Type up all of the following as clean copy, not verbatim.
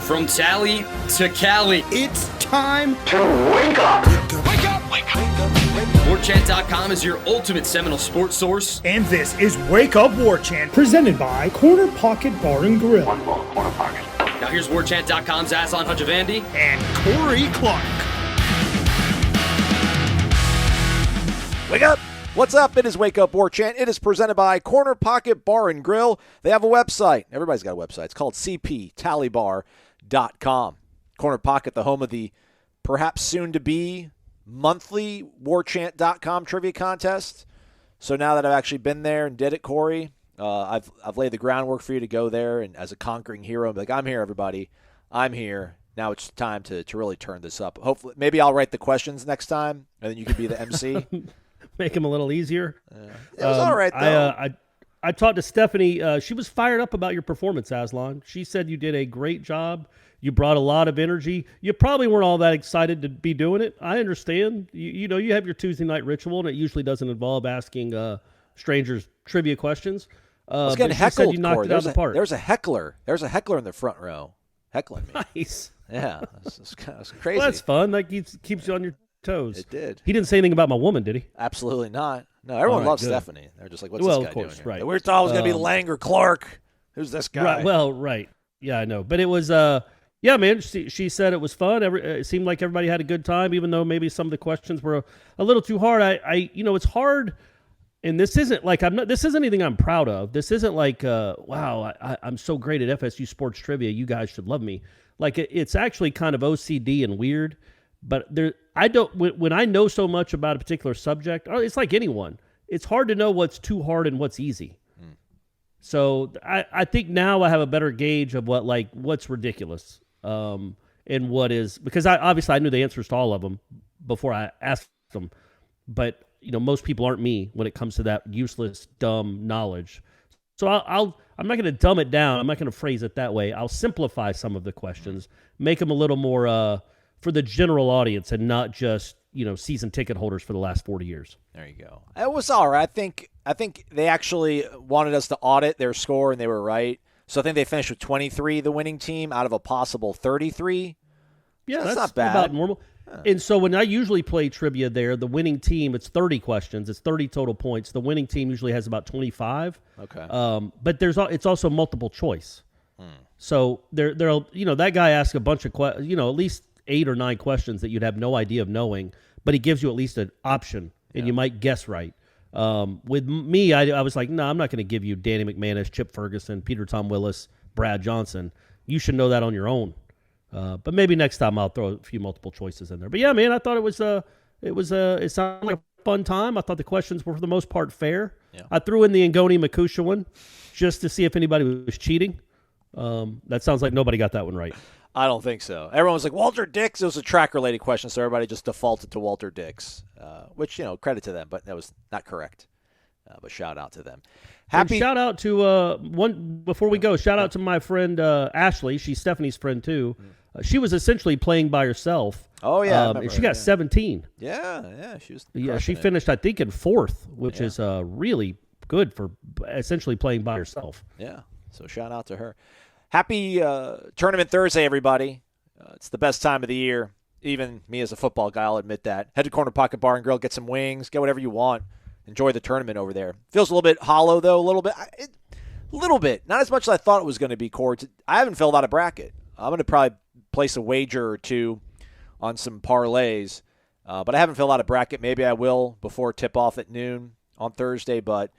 From Tally to Cali, It's time to wake up. Wake up! Wake up! Warchant.com is your ultimate Seminole sports source. And this is Wake Up Warchant, presented by Corner Pocket Bar and Grill. One more corner pocket. Now here's Warchant.com's Aslan Hajavandi. And Corey Clark. Wake up! What's up? It is Wake Up Warchant. It is presented by Corner Pocket Bar and Grill. They have a website. Everybody's got a website. It's called cptallybar.com. Corner Pocket, the home of the perhaps soon-to-be monthly Warchant.com trivia contest. So now that I've actually been there and did it, Corey, I've laid the groundwork for you to go there and as a conquering hero, be like, I'm here, everybody. I'm here. Now it's time to really turn this up. Hopefully, maybe I'll write the questions next time, and then you can be the MC. Make him a little easier. It was all right, though. I talked to Stephanie. She was fired up about your performance, Aslan. She said you did a great job. You brought a lot of energy. You probably weren't all that excited to be doing it. I understand. You know, you have your Tuesday night ritual, and it usually doesn't involve asking strangers trivia questions. I was getting heckled, you knocked Corey. it out of the park. There's a heckler. There's a heckler in the front row heckling me. Nice. Yeah, it's crazy. Well, that's fun. That keeps you on your toes. It did. He didn't say anything about my woman, did he? Absolutely not. No, everyone loves good. Stephanie. They're just like, what's Well, this guy of course, doing here? right. We thought it was going to be Lang or Clark. Who's this guy? Right. Well, right. Yeah, I know. But it was, yeah, man, she said it was fun. It seemed like everybody had a good time, even though maybe some of the questions were a little too hard. You know, it's hard. And this isn't like this isn't anything I'm proud of. This isn't like, wow, I'm so great at FSU sports trivia. You guys should love me. Like it's actually kind of OCD and weird. But when I know so much about a particular subject, it's like anyone. It's hard to know what's too hard and what's easy. So I think now I have a better gauge of what's ridiculous and what is, because obviously I knew the answers to all of them before I asked them. But you know, most people aren't me when it comes to that useless, dumb knowledge. So I'm not going to dumb it down. I'm not going to phrase it that way. I'll simplify some of the questions, make them a little more for the general audience and not just, you know, season ticket holders for the last 40 years. There you go. It was all right. I think they actually wanted us to audit their score, and they were right. So I think they finished with 23, the winning team, out of a possible 33. Yeah, that's not bad. About normal. And so when I usually play trivia there, the winning team, it's 30 questions. It's 30 total points. The winning team usually has about 25. Okay. But it's also multiple choice. So there'll you know, that guy asks a bunch of at least 8 or 9 questions that you'd have no idea of knowing, but he gives you at least an option, and you might guess right. With me, I was like, no, I'm not going to give you Danny McManus, Chip Ferguson, Peter Tom Willis, Brad Johnson. You should know that on your own. But maybe next time I'll throw a few multiple choices in there. But yeah, man, I thought it sounded like a fun time. I thought the questions were for the most part fair. Yeah. I threw in the Ngoni Makusha one just to see if anybody was cheating. That sounds like nobody got that one right. I don't think so. Everyone was like, Walter Dix. It was a track-related question, so everybody just defaulted to Walter Dix, which, you know, credit to them, but that was not correct. But shout out to them. Happy shout out to one before we go. Shout out to my friend Ashley. She's Stephanie's friend too. She was essentially playing by herself. Oh yeah, and she got 17. Yeah, she was. She finished, I think, in 4th, which is really good for essentially playing by herself. Yeah, so shout out to her. Happy Tournament Thursday, everybody. It's the best time of the year. Even me as a football guy, I'll admit that. Head to Corner Pocket Bar and Grill, get some wings, get whatever you want. Enjoy the tournament over there. Feels a little bit hollow, though, a little bit. Not as much as I thought it was going to be, Cord. I haven't filled out a bracket. I'm going to probably place a wager or two on some parlays, but I haven't filled out a bracket. Maybe I will before tip-off at noon on Thursday, but,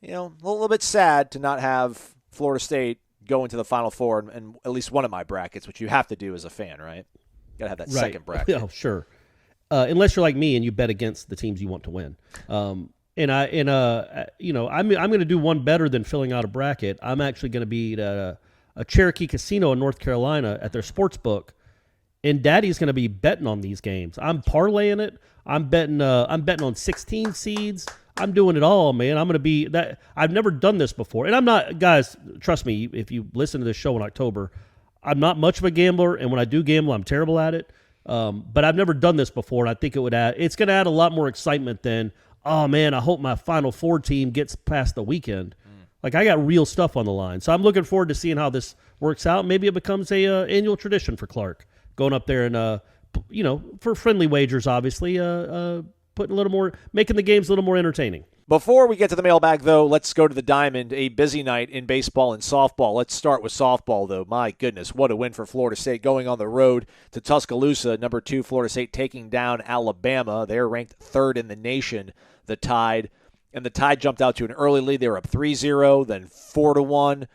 you know, a little bit sad to not have Florida State go into the Final Four and at least one of my brackets, which you have to do as a fan, right? Got to have that second bracket. Oh, sure. Unless you're like me and you bet against the teams you want to win. I'm going to do one better than filling out a bracket. I'm actually going to be at a Cherokee casino in North Carolina at their sports book, and Daddy's going to be betting on these games. I'm parlaying it. I'm betting on 16 seeds. I'm doing it all, man. I'm going to be that. I've never done this before, and I'm not, guys. Trust me. If you listen to this show in October, I'm not much of a gambler, and when I do gamble, I'm terrible at it. But I've never done this before, and I think it's going to add a lot more excitement than, oh man, I hope my Final Four team gets past the weekend. Like, I got real stuff on the line. So I'm looking forward to seeing how this works out. Maybe it becomes a annual tradition for Clark going up there and for friendly wagers, obviously, putting a little more, making the games a little more entertaining. Before we get to the mailbag, though, let's go to the Diamond, a busy night in baseball and softball. Let's start with softball, though. My goodness, what a win for Florida State going on the road to Tuscaloosa. Number 2, Florida State taking down Alabama. They're ranked 3rd in the nation, the Tide. And the Tide jumped out to an early lead. They were up 3-0, then 4-1.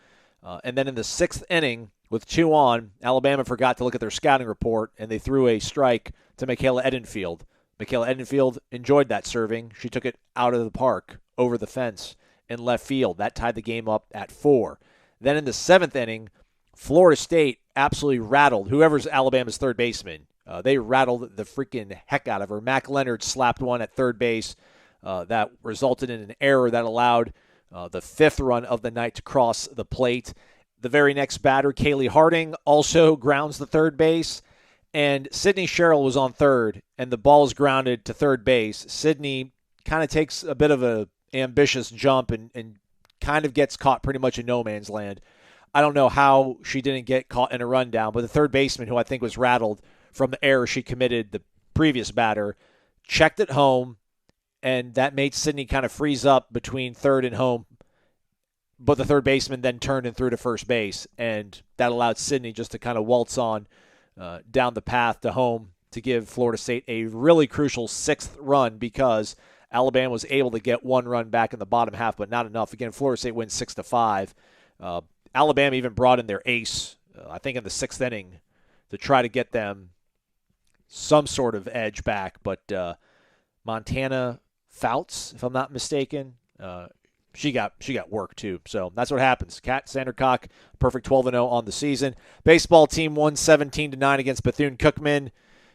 And then in the 6th inning, with 2 on, Alabama forgot to look at their scouting report, and they threw a strike to Michaela Edenfield. Michaela Edenfield enjoyed that serving. She took it out of the park, over the fence, in left field. That tied the game up at 4. Then in the 7th inning, Florida State absolutely rattled whoever's Alabama's third baseman. They rattled the freaking heck out of her. Mac Leonard slapped one at third base. That resulted in an error that allowed the 5th run of the night to cross the plate. The very next batter, Kaylee Harding, also grounds the third base. And Sydney Sherrill was on third, and the ball is grounded to third base. Sydney kind of takes a bit of a ambitious jump and kind of gets caught pretty much in no man's land. I don't know how she didn't get caught in a rundown, but the third baseman, who I think was rattled from the error she committed the previous batter, checked it home, and that made Sydney kind of freeze up between third and home. But the third baseman then turned and threw to first base, and that allowed Sydney just to kind of waltz on down the path to home to give Florida State a really crucial 6th run, because Alabama was able to get 1 run back in the bottom half, but not enough. Again, Florida State wins 6-5. Alabama even brought in their ace, I think in the 6th inning, to try to get them some sort of edge back. But Montana Fouts, if I'm not mistaken, she got work too. So that's what happens. Kat Sandercock, perfect 12-0 on the season. Baseball team won 17-9 against Bethune-Cookman.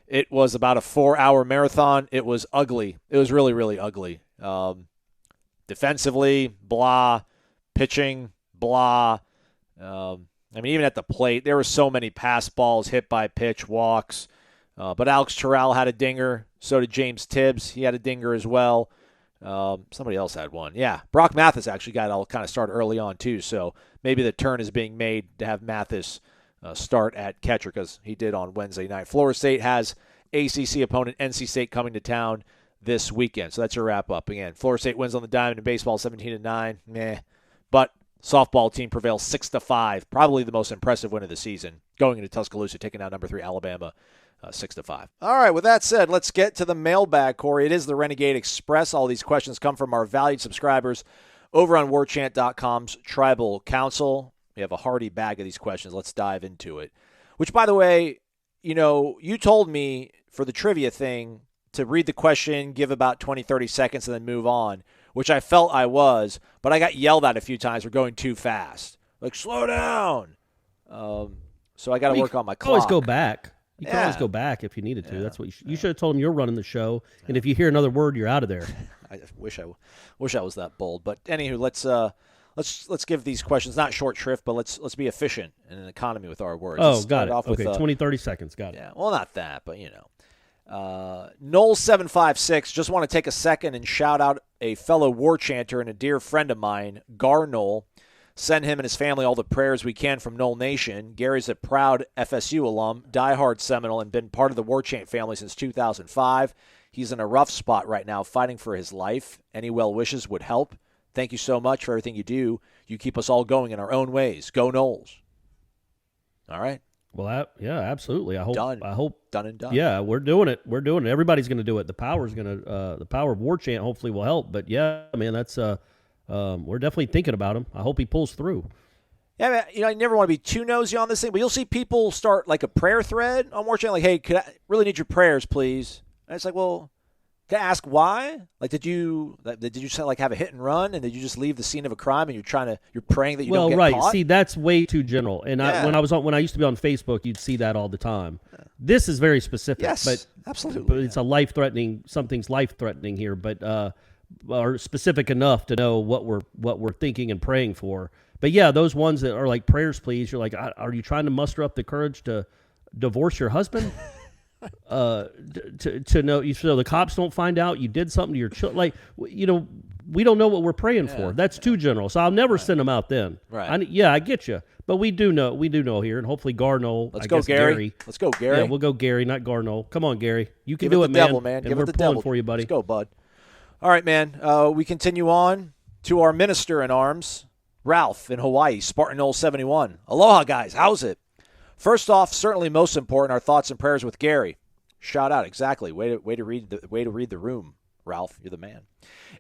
It was about a 4-hour marathon. It was ugly. It was really, really ugly. Defensively, blah. Pitching, blah. Even at the plate, there were so many pass balls, hit by pitch, walks. But Alex Terrell had a dinger. So did James Tibbs. He had a dinger as well. Somebody else had one. Yeah, Brock Mathis actually got all kind of started early on too, so maybe the turn is being made to have Mathis start at catcher, because he did on Wednesday night. Florida State has ACC opponent NC State coming to town this weekend, so that's your wrap-up. Again, Florida State wins on the diamond in baseball 17-9, but softball team prevails 6-5, probably the most impressive win of the season, going into Tuscaloosa, taking out number 3 Alabama 6-5. All right, with that said, let's get to the mailbag, Corey. It is the Renegade Express. All these questions come from our valued subscribers over on warchant.com's Tribal Council. We have a hearty bag of these questions. Let's dive into it. Which, by the way, you told me for the trivia thing to read the question, give about 20, 30 seconds, and then move on, which I felt I was, but I got yelled at a few times for going too fast. Like, slow down. So I got to work on my clock. Always go back. You can always go back if you needed to. That's what you should have told him you're running the show, and if you hear another word, you're out of there. I wish I was that bold. But anywho, let's give these questions not short shrift, but let's be efficient in an economy with our words. Oh, got it. Okay, 20, 30 seconds. Got it. Yeah, well, not that, but Noles756, just want to take a second and shout out a fellow war chanter and a dear friend of mine, Gar Nole. Send him and his family all the prayers we can from Nole Nation. Gary's a proud FSU alum, diehard Seminole, and been part of the War Chant family since 2005. He's in a rough spot right now, fighting for his life. Any well wishes would help. Thank you so much for everything you do. You keep us all going in our own ways. Go Noles. All right. Well, yeah, absolutely. I hope done and done. Yeah, we're doing it. Everybody's going to do it. The power of War Chant hopefully will help. But yeah, man, that's we're definitely thinking about him. I hope he pulls through. Yeah, man, I never want to be too nosy on this thing, but you'll see people start like a prayer thread on War Chant, like, "Hey, could I really need your prayers, please?" And it's like, well, can I ask why? Like, did you have a hit and run, and did you just leave the scene of a crime, and you're praying that you don't get caught? Well, right. See, that's way too general. And when I used to be on Facebook, you'd see that all the time. Yeah. This is very specific. Yes, but absolutely. But it's something's life-threatening here, but are specific enough to know what we're thinking and praying for. But yeah, those ones that are like prayers, please. You're like, are you trying to muster up the courage to divorce your husband? To know, so the cops don't find out you did something to your children. Like, we don't know what we're praying for. That's too general. So I'll never send them out then. Right. I get you. But we do know here, and hopefully Garno. Let's go, Gary. Let's go, Gary. Yeah, we'll go Gary, not Garno. Come on, Gary. You can Give do it it, the man. devil, man. And Give we're it the pulling devil for you, buddy. Let's go, bud. All right, man. We continue on to our minister in arms, Ralph in Hawaii, Spartan Noles 71. Aloha, guys. How's it? First off, certainly most important, our thoughts and prayers with Gary. Shout out, exactly. Way to read the room, Ralph. You're the man.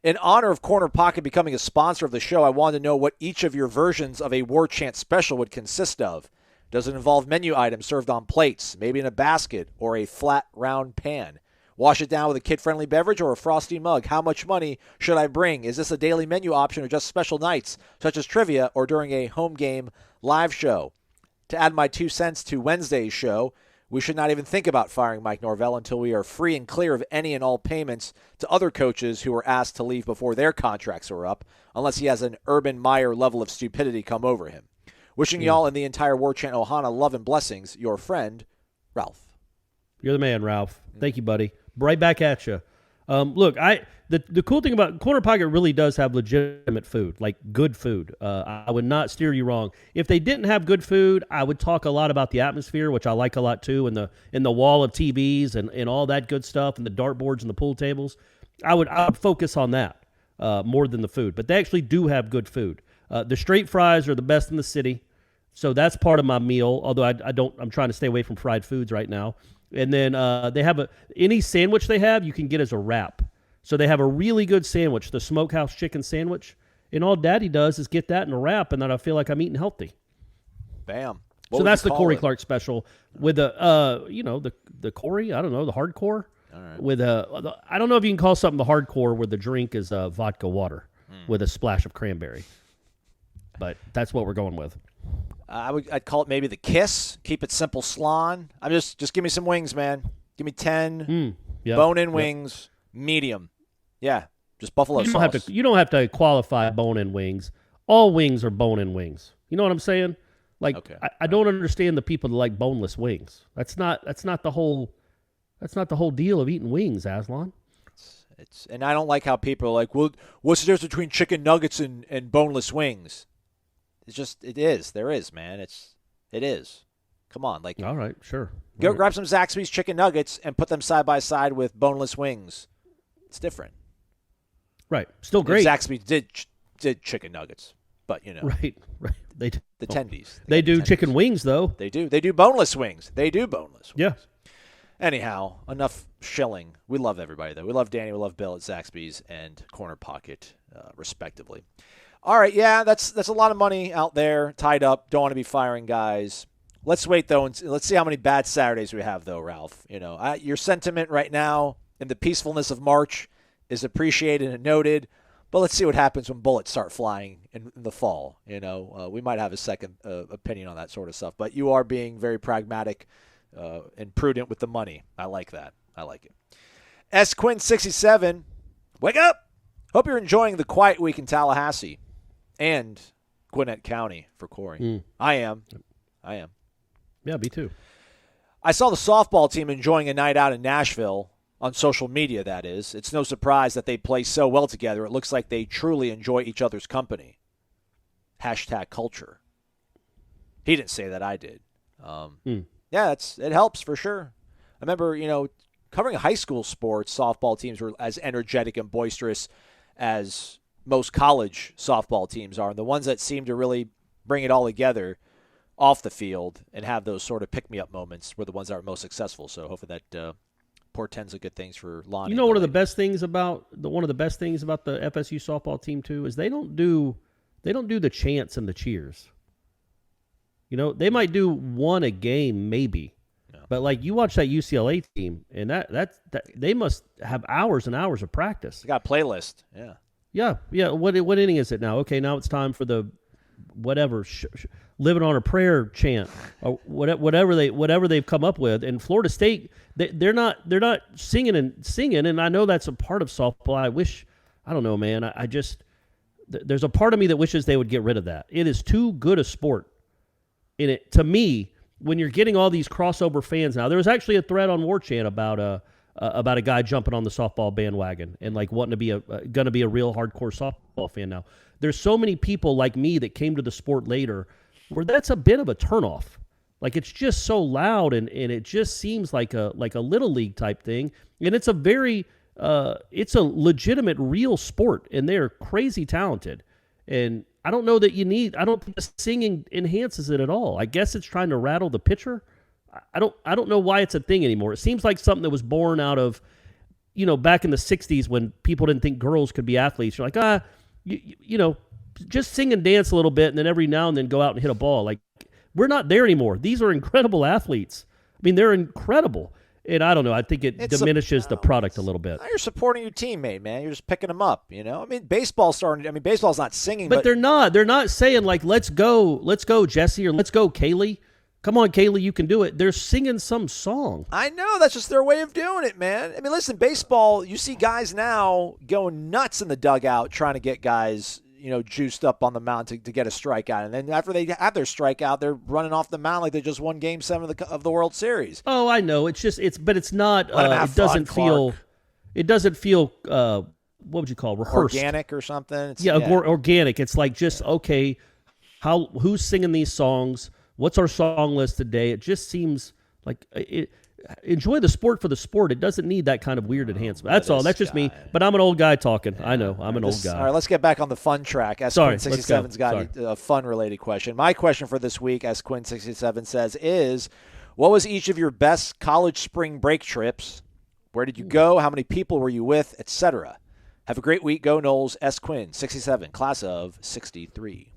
In honor of Corner Pocket becoming a sponsor of the show, I wanted to know what each of your versions of a Warchant special would consist of. Does it involve menu items served on plates, maybe in a basket or a flat, round pan? Wash it down with a kid-friendly beverage or a frosty mug? How much money should I bring? Is this a daily menu option or just special nights, such as trivia or during a home game live show? To add my 2 cents to Wednesday's show, we should not even think about firing Mike Norvell until we are free and clear of any and all payments to other coaches who were asked to leave before their contracts were up, unless he has an Urban Meyer level of stupidity come over him. Wishing y'all and the entire Warchant Ohana love and blessings, your friend, Ralph. You're the man, Ralph. Thank you, buddy. Right back at you. Look, the cool thing about Corner Pocket really does have legitimate food, like good food. I would not steer you wrong. If they didn't have good food, I would talk a lot about the atmosphere, which I like a lot too, and the wall of TVs and all that good stuff, and the dartboards and the pool tables. I would focus on that more than the food. But they actually do have good food. The straight fries are the best in the city, so that's part of my meal. Although I'm trying to stay away from fried foods right now. And then they have any sandwich they have, you can get as a wrap. So they have a really good sandwich, the smokehouse chicken sandwich. And all Daddy does is get that in a wrap, and then I feel like I'm eating healthy. Bam. So that's the Corey Clark special with the Corey, I don't know, the hardcore. All right. With I don't know if you can call something the hardcore where the drink is vodka water with a splash of cranberry. But that's what we're going with. I'd call it maybe the Kiss. Keep it simple, Slan. I'm just give me some wings, man. Give me 10 bone-in wings, medium. Yeah, just buffalo sauce. You don't have to qualify bone-in wings. All wings are bone-in wings. You know what I'm saying? Like okay. I don't understand the people that like boneless wings. That's not the whole deal of eating wings, Aslan. And I don't like how people are like, well, what's the difference between chicken nuggets and boneless wings? It is. There is, man. It is. Come on. Like, all right, sure. Go grab some Zaxby's chicken nuggets and put them side by side with boneless wings. It's different. Right. Still great. Zaxby's did chicken nuggets, but you know. Right. The tendies. They do chicken wings, though. They do. They do boneless wings. Yeah. Anyhow, enough shilling. We love everybody, though. We love Danny. We love Bill at Zaxby's and Corner Pocket, respectively. All right, yeah, that's a lot of money out there tied up. Don't want to be firing guys. Let's wait, though, and let's see how many bad Saturdays we have, though, Ralph. You know, your sentiment right now in the peacefulness of March is appreciated and noted, but let's see what happens when bullets start flying in the fall. You know, we might have a second opinion on that sort of stuff, but you are being very pragmatic and prudent with the money. I like that. I like it. S. Quinn 67, wake up! Hope you're enjoying the quiet week in Tallahassee and Gwinnett County for Corey. I am. Yeah, me too. I saw the softball team enjoying a night out in Nashville on social media, that is. It's no surprise that they play so well together. It looks like they truly enjoy each other's company. #culture. He didn't say that, I did. Yeah, it helps for sure. I remember, covering high school sports, softball teams were as energetic and boisterous as most college softball teams are. And the ones that seem to really bring it all together off the field and have those sort of pick-me-up moments were the ones that are most successful. So hopefully that portends a good things for Lonnie. One of the best things about the FSU softball team too is they don't do the chants and the cheers. They might do one a game maybe. Yeah. But like you watch that UCLA team and that they must have hours and hours of practice. They got a playlist. Yeah. Yeah. What inning is it now? Okay, now it's time for the whatever living on a prayer chant or whatever they've come up with. And Florida State, they're not singing, and I know that's a part of softball. I don't know, man. I just there's a part of me that wishes they would get rid of that. It is too good a sport. To me, when you're getting all these crossover fans now, there was actually a thread on Warchant about about a guy jumping on the softball bandwagon and like wanting to be gonna be a real hardcore softball fan now. There's so many people like me that came to the sport later where that's a bit of a turnoff. Like it's just so loud and it just seems like a little league type thing. And it's a very it's a legitimate real sport and they're crazy talented. And I don't know that I don't think the singing enhances it at all. I guess it's trying to rattle the pitcher. I don't know why it's a thing anymore. It seems like something that was born out of, back in the 60s when people didn't think girls could be athletes. You're like, just sing and dance a little bit and then every now and then go out and hit a ball. Like, we're not there anymore. These are incredible athletes. I mean, they're incredible. And I don't know. I think it diminishes the product a little bit. You're supporting your teammate, man. You're just picking them up, I mean, baseball's not singing. But they're not. They're not saying, like, let's go, Jesse, or let's go, Kaylee. Come on, Kaylee, you can do it. They're singing some song. I know. That's just their way of doing it, man. I mean, listen, baseball, you see guys now going nuts in the dugout trying to get guys, juiced up on the mound to get a strikeout. And then after they have their strikeout, they're running off the mound like they just won Game 7 of the World Series. Oh, I know. But it's not, it doesn't feel, what would you call it, rehearsed? Organic or something? Organic. It's like just, okay, who's singing these songs? What's our song list today? It just seems like enjoy the sport for the sport. It doesn't need that kind of weird enhancement. That's all. That's just me. But I'm an old guy talking. I know. I'm an old guy. All right, let's get back on the fun track. Quinn67's got a fun-related question. My question for this week, as Quinn67 says, is what was each of your best college spring break trips? Where did you go? How many people were you with? Etc. Have a great week. Go Noles. S. Quinn67, class of 63.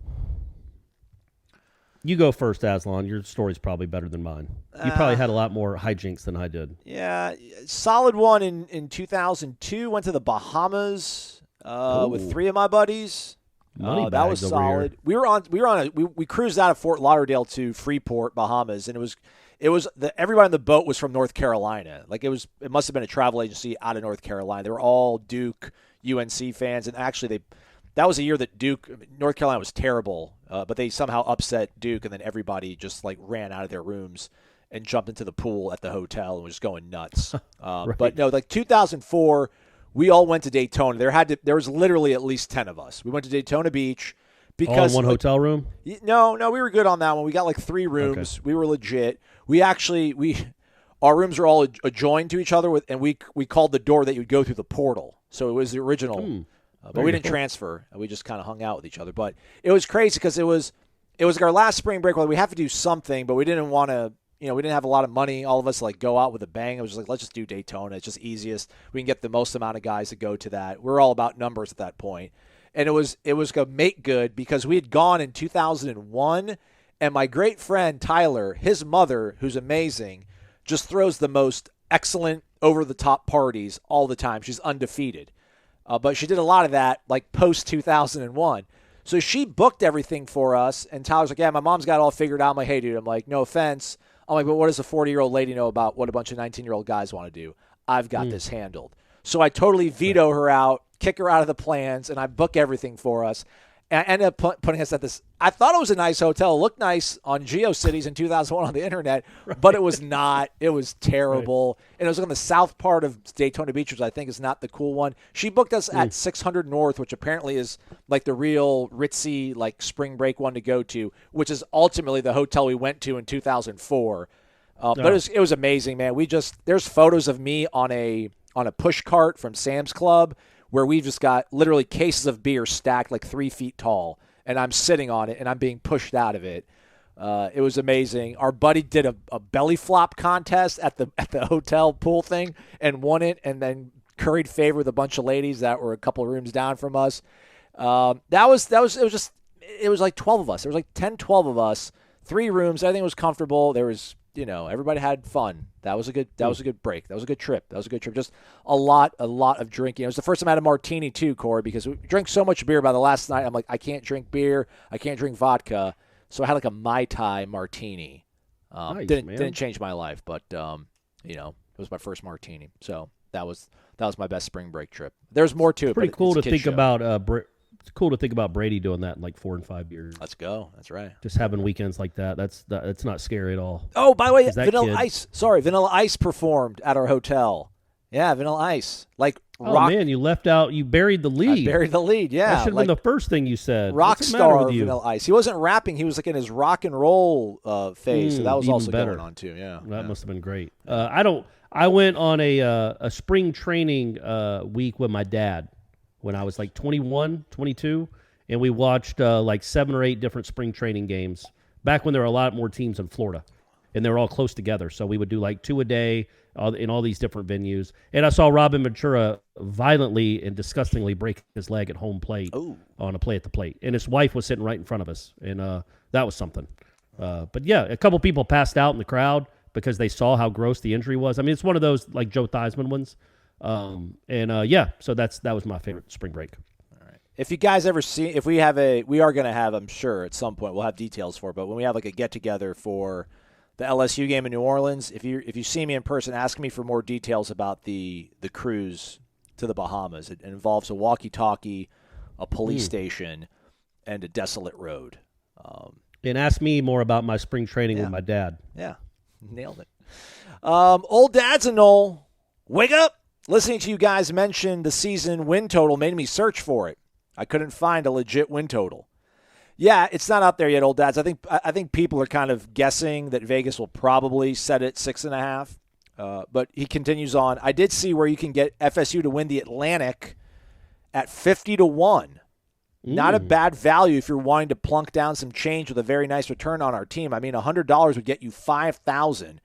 You go first, Aslan. Your story's probably better than mine. You probably had a lot more hijinks than I did. Yeah, solid one in 2002. Went to the Bahamas with 3 of my buddies. That was solid. We cruised out of Fort Lauderdale to Freeport, Bahamas, and everybody on the boat was from North Carolina. Like it must have been a travel agency out of North Carolina. They were all Duke, UNC fans, and actually that was a year that North Carolina was terrible, but they somehow upset Duke, and then everybody just like ran out of their rooms and jumped into the pool at the hotel and was just going nuts. Right. But no, like 2004, we all went to Daytona. There was literally at least 10 of us. We went to Daytona Beach because all in one hotel room. No, we were good on that one. We got like 3 rooms. Okay. We were legit. Our rooms are all adjoined to each other, and we called the door that you would go through the portal. So it was the original. But we didn't transfer. We just kind of hung out with each other. But it was crazy because it was like our last spring break where we have to do something, but we didn't want to, we didn't have a lot of money. All of us like go out with a bang. It was just like, let's just do Daytona. It's just easiest. We can get the most amount of guys to go to that. We're all about numbers at that point. And it was going to make good because we had gone in 2001, and my great friend Tyler, his mother, who's amazing, just throws the most excellent over-the-top parties all the time. She's undefeated. But she did a lot of that, like, post-2001. So she booked everything for us, and Tyler's like, yeah, my mom's got it all figured out. I'm like, hey, dude, no offense. I'm like, but what does a 40-year-old lady know about what a bunch of 19-year-old guys want to do? I've got this handled. So I totally veto her out, kick her out of the plans, and I book everything for us. And I ended up putting us at this. I thought it was a nice hotel. It looked nice on GeoCities in 2001 on the internet, but it was not. It was terrible. Right. And it was on the south part of Daytona Beach, which I think is not the cool one. She booked us at 600 North, which apparently is like the real ritzy, like spring break one to go to, which is ultimately the hotel we went to in 2004. But it was amazing, man. There's photos of me on a push cart from Sam's Club, where we've just got literally cases of beer stacked like 3 feet tall, and I'm sitting on it, and I'm being pushed out of it. It was amazing. Our buddy did a belly flop contest at the hotel pool thing and won it, and then curried favor with a bunch of ladies that were a couple of rooms down from us. It was like 12 of us. There was like 10, 12 of us, 3 rooms. Everything was comfortable. There was, everybody had fun. That was a good break. That was a good trip. Just a lot of drinking. It was the first time I had a martini too, Corey, because we drank so much beer by the last night. I'm like, I can't drink beer. I can't drink vodka. So I had like a Mai Tai martini. Nice, didn't change my life, but it was my first martini. So that was my best spring break trip. There's more to it. Pretty cool to think about. It's cool to think about Brady doing that in like 4 and 5 years. Let's go. That's right. Just having weekends like that. That's not scary at all. Oh, by the way, Vanilla Ice performed at our hotel Yeah, Vanilla Ice. Like Oh, rock. man, you buried the lead. I buried the lead, yeah. That should have like been the first thing you said. rock What's the matter star with you? Vanilla Ice. He wasn't rapping. He was like in his rock and roll phase. So that was even also better. going on too. Yeah, That must have been great. I went on a spring training week with my dad when I was like 21, 22, and we watched like 7 or 8 different spring training games back when there were a lot more teams in Florida, and they were all close together. So we would do like 2 a day in all these different venues. And I saw Robin Ventura violently and disgustingly break his leg at home plate on a play at the plate. And his wife was sitting right in front of us, and that was something. But, yeah, a couple people passed out in the crowd because they saw how gross the injury was. I mean, it's one of those like Joe Theismann ones. So that was my favorite spring break. All right. If you guys ever see, if we have we are going to have, I'm sure at some point, we'll have details for it, but when we have like a get-together for the LSU game in New Orleans, if you see me in person, ask me for more details about the cruise to the Bahamas. It involves a walkie-talkie, a police station, and a desolate road. And ask me more about my spring training with my dad. Yeah, nailed it. Old Dad's a Nole. Wake up! Listening to you guys mention the season win total made me search for it. I couldn't find a legit win total. Yeah, it's not out there yet, Old Dads. I think people are kind of guessing that Vegas will probably set it 6.5. But he continues on. I did see where you can get FSU to win the Atlantic at 50-1. Not a bad value if you're wanting to plunk down some change with a very nice return on our team. I mean, $100 would get you $5,000.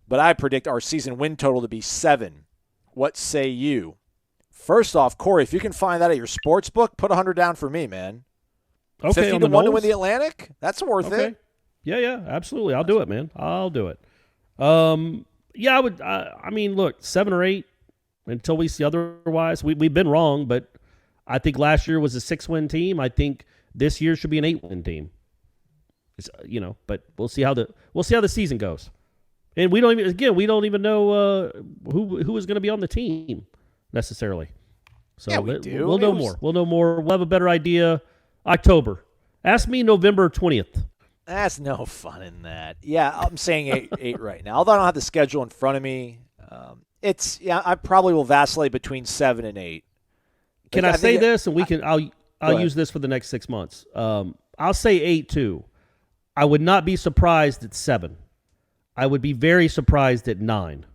But I predict our season win total to be 7. What say you? First off, Corey, if you can find that at your sports book, put $100 down for me, man. Okay, 50-1 to win the Atlantic? That's worth it. Yeah, absolutely. I'll do it, man. I'll do it. Yeah, I would. I mean, look, 7 or 8 until we see otherwise. We've been wrong, but I think last year was a 6-win team. I think this year should be an 8-win team. But we'll see how the season goes. And we don't even know who is going to be on the team necessarily. So yeah, we do. We'll know more. We'll know more. We'll have a better idea. October. Ask me November 20th. That's no fun in that. Yeah, I'm saying 8 right now. Although I don't have the schedule in front of me, I probably will vacillate between 7 and 8. Can I say this, and I'll use this for the next 6 months. I'll say 8 too. I would not be surprised at 7. I would be very surprised at 9.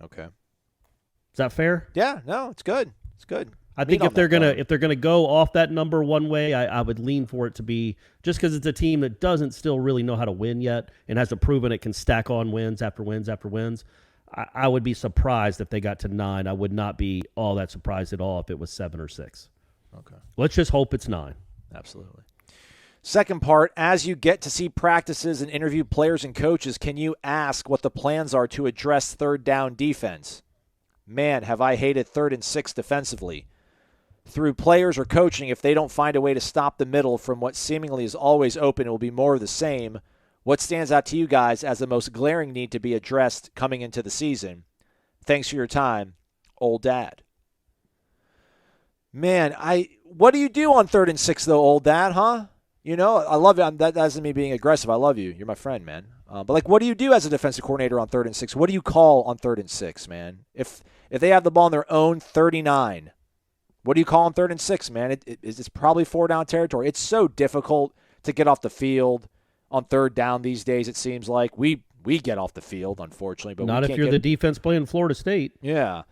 Okay. Is that fair? Yeah. No, it's good. It's good. I think if they're gonna go off that number one way, I would lean for it to be just because it's a team that doesn't still really know how to win yet and hasn't proven it can stack on wins after wins after wins. I would be surprised if they got to 9. I would not be all that surprised at all if it was 7 or 6. Okay. Let's just hope it's 9. Absolutely. Second part, as you get to see practices and interview players and coaches, can you ask what the plans are to address third down defense? Man, have I hated 3rd and 6 defensively. Through players or coaching, if they don't find a way to stop the middle from what seemingly is always open, it will be more of the same. What stands out to you guys as the most glaring need to be addressed coming into the season? Thanks for your time, Old Dad. Man, what do you do on 3rd and 6, though, Old Dad, huh? I love it. That doesn't mean being aggressive. I love you. You're my friend, man. But what do you do as a defensive coordinator on 3rd and 6? What do you call on 3rd and 6, man? If they have the ball on their own 39, what do you call on 3rd and 6, man? It's probably 4-down territory. It's so difficult to get off the field on 3rd down these days. It seems like we get off the field, unfortunately, but not if you're the defense playing Florida State. Yeah,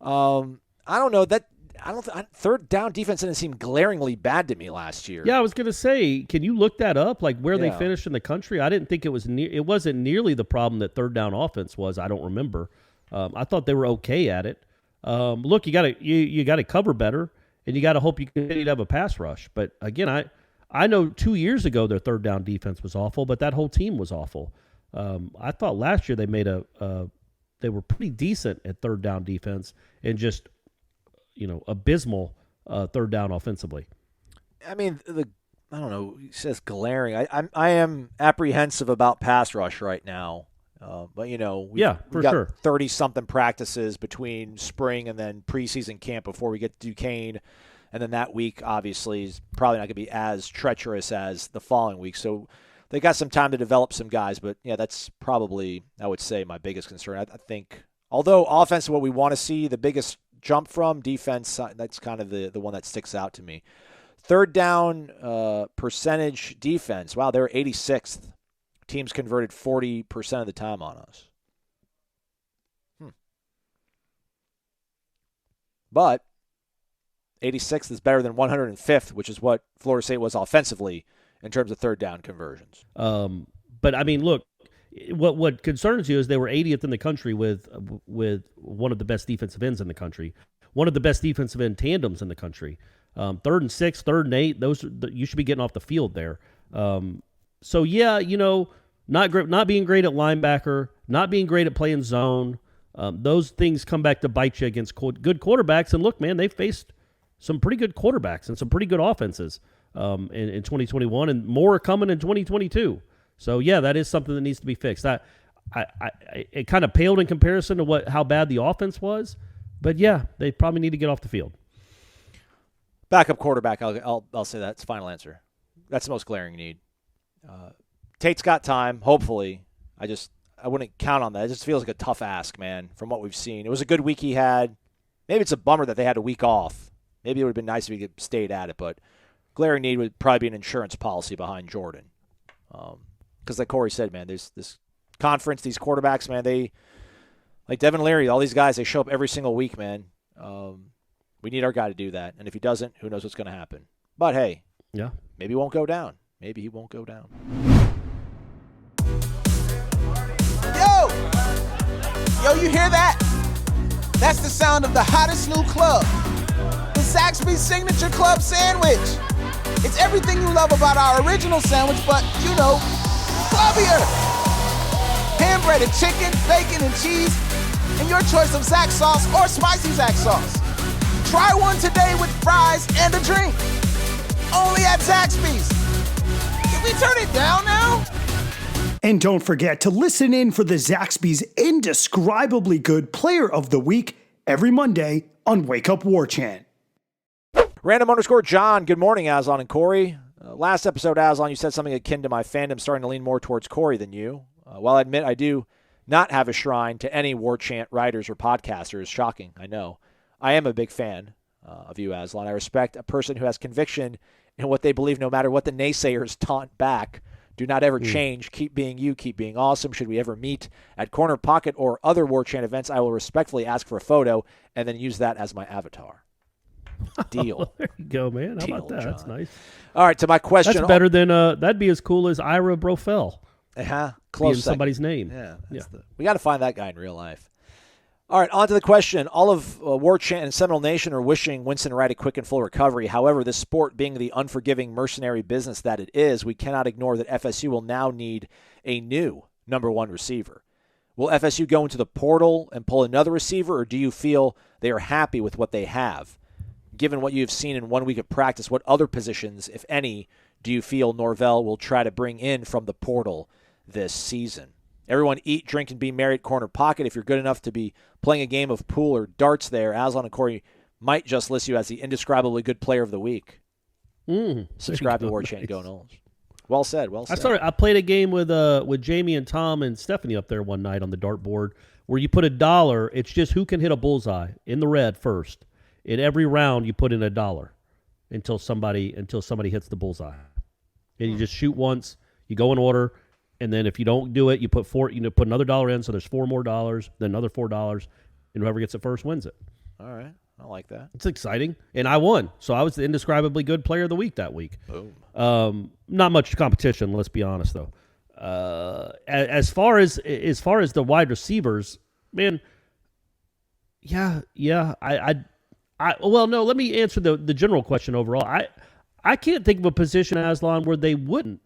I don't know that. 3rd down defense didn't seem glaringly bad to me last year. Yeah, I was going to say, can you look that up, like where they finished in the country? I didn't think it was it wasn't nearly the problem that 3rd down offense was. I don't remember. I thought they were okay at it. Look, you got to cover better, and you got to hope you continue to have a pass rush. But again, I know 2 years ago their 3rd down defense was awful, but that whole team was awful. I thought last year they made they were pretty decent at 3rd down defense and just abysmal 3rd down offensively. I mean, I don't know. He says glaring. I am apprehensive about pass rush right now. But we've got sure 30-something practices between spring and then preseason camp before we get to Duquesne, and then that week obviously is probably not going to be as treacherous as the following week. So they got some time to develop some guys. But yeah, that's probably, I would say, my biggest concern. I think Although offense is what we want to see, the biggest jump from defense, that's kind of the one that sticks out to me. Third down percentage defense. Wow, they're 86th. Teams converted 40% of the time on us. But 86th is better than 105th, which is what Florida State was offensively in terms of third down conversions. But I mean, look, what concerns you is they were 80th in the country with one of the best defensive ends in the country, one of the best defensive end tandems in the country. 3rd and 6, 3rd and 8, you should be getting off the field there. So yeah, not being great at linebacker, not being great at playing zone. Those things come back to bite you against good quarterbacks. And look, man, they faced some pretty good quarterbacks and some pretty good offenses in 2021, and more are coming in 2022. So yeah, that is something that needs to be fixed. It kind of paled in comparison to how bad the offense was, but yeah, they probably need to get off the field. Backup quarterback, I'll say that's the final answer. That's the most glaring need. Tate's got time, hopefully. I wouldn't count on that. It just feels like a tough ask, man, from what we've seen. It was a good week he had. Maybe it's a bummer that they had a week off. Maybe it would have been nice if he could stayed at it, but glaring need would probably be an insurance policy behind Jordan. Because like Corey said, man, there's this conference, these quarterbacks, man, they, like Devin Leary, all these guys, they show up every single week, man. We need our guy to do that. And if he doesn't, who knows what's going to happen. But, hey, yeah, maybe he won't go down. Maybe he won't go down. Yo, you hear that? That's the sound of the hottest new club, the Zaxby's Signature Club Sandwich. It's everything you love about our original sandwich, but, clubbier. Hand-breaded chicken, bacon, and cheese, and your choice of Zax sauce or spicy Zax sauce. Try one today with fries and a drink. Only at Zaxby's. Can we turn it down now? And don't forget to listen in for the Zaxby's indescribably good Player of the Week every Monday on Wake Up Warchant. Random_John, good morning, Aslan and Corey. Last episode, Aslan, you said something akin to my fandom starting to lean more towards Corey than you. While I admit I do not have a shrine to any Warchant writers or podcasters, shocking, I know, I am a big fan of you, Aslan. I respect a person who has conviction in what they believe no matter what the naysayers taunt back. Do not ever change. Keep being you. Keep being awesome. Should we ever meet at Corner Pocket or other Warchant events, I will respectfully ask for a photo and then use that as my avatar. Deal. There you go, man. How Deal, about that? John. That's nice. All right, to my question. That's better than that'd be as cool as Ira Brofel. Close being somebody's name. Yeah. We got to find that guy in real life. All right, on to the question. All of Warchant and Seminole Nation are wishing Winston Wright a quick and full recovery. However, this sport being the unforgiving mercenary business that it is, we cannot ignore that FSU will now need a new number one receiver. Will FSU go into the portal and pull another receiver, or do you feel they are happy with what they have? Given what you've seen in 1 week of practice, what other positions, if any, do you feel Norvell will try to bring in from the portal this season? Everyone eat, drink, and be merry at Corner Pocket. If you're good enough to be playing a game of pool or darts there, Aslan and Corey might just list you as the indescribably good player of the week. Subscribe to Warchant and go Noles. Well said, well said. I played a game with Jamie and Tom and Stephanie up there one night on the dartboard where you put $1. It's just who can hit a bullseye in the red first. In every round, you put in $1 until somebody hits the bullseye. And you just shoot once. You go in order. And then if you don't do it, you put put another $1 in, so there's $4 more, then another $4, and whoever gets it first wins it. All right. I like that. It's exciting. And I won. So I was the indescribably good player of the week that week. Boom. Not much competition, let's be honest, though. As far as the wide receivers, man, yeah. Well, no, let me answer the general question overall. I can't think of a position, Aslan, where they wouldn't.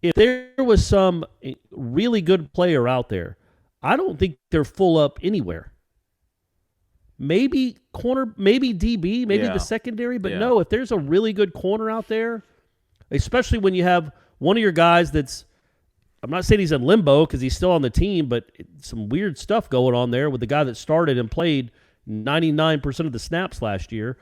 If there was some really good player out there, I don't think they're full up anywhere. Maybe corner, maybe DB, maybe the secondary, but no, if there's a really good corner out there, especially when you have one of your guys that's, I'm not saying he's in limbo because he's still on the team, but some weird stuff going on there with the guy that started and played 99% of the snaps last year.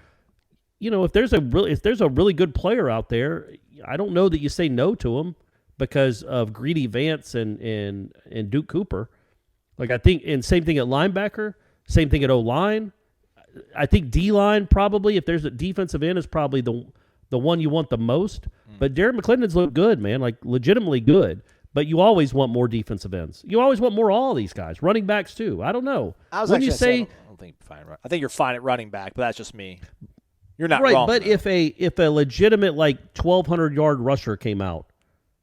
If there's a really good player out there, I don't know that you say no to him because of Greedy Vance and Duke Cooper. Like I think, and same thing at linebacker, same thing at O-line. I think D-line probably, if there's a defensive end, is probably the one you want the most. But Darren McClendon's looked good, man, like legitimately good. But you always want more defensive ends. You always want more all these guys. Running backs too. I don't know. I was when you say, say, I don't think you're fine. I think you're fine at running back, but that's just me. You're not right, wrong. but if a legitimate like 1,200-yard rusher came out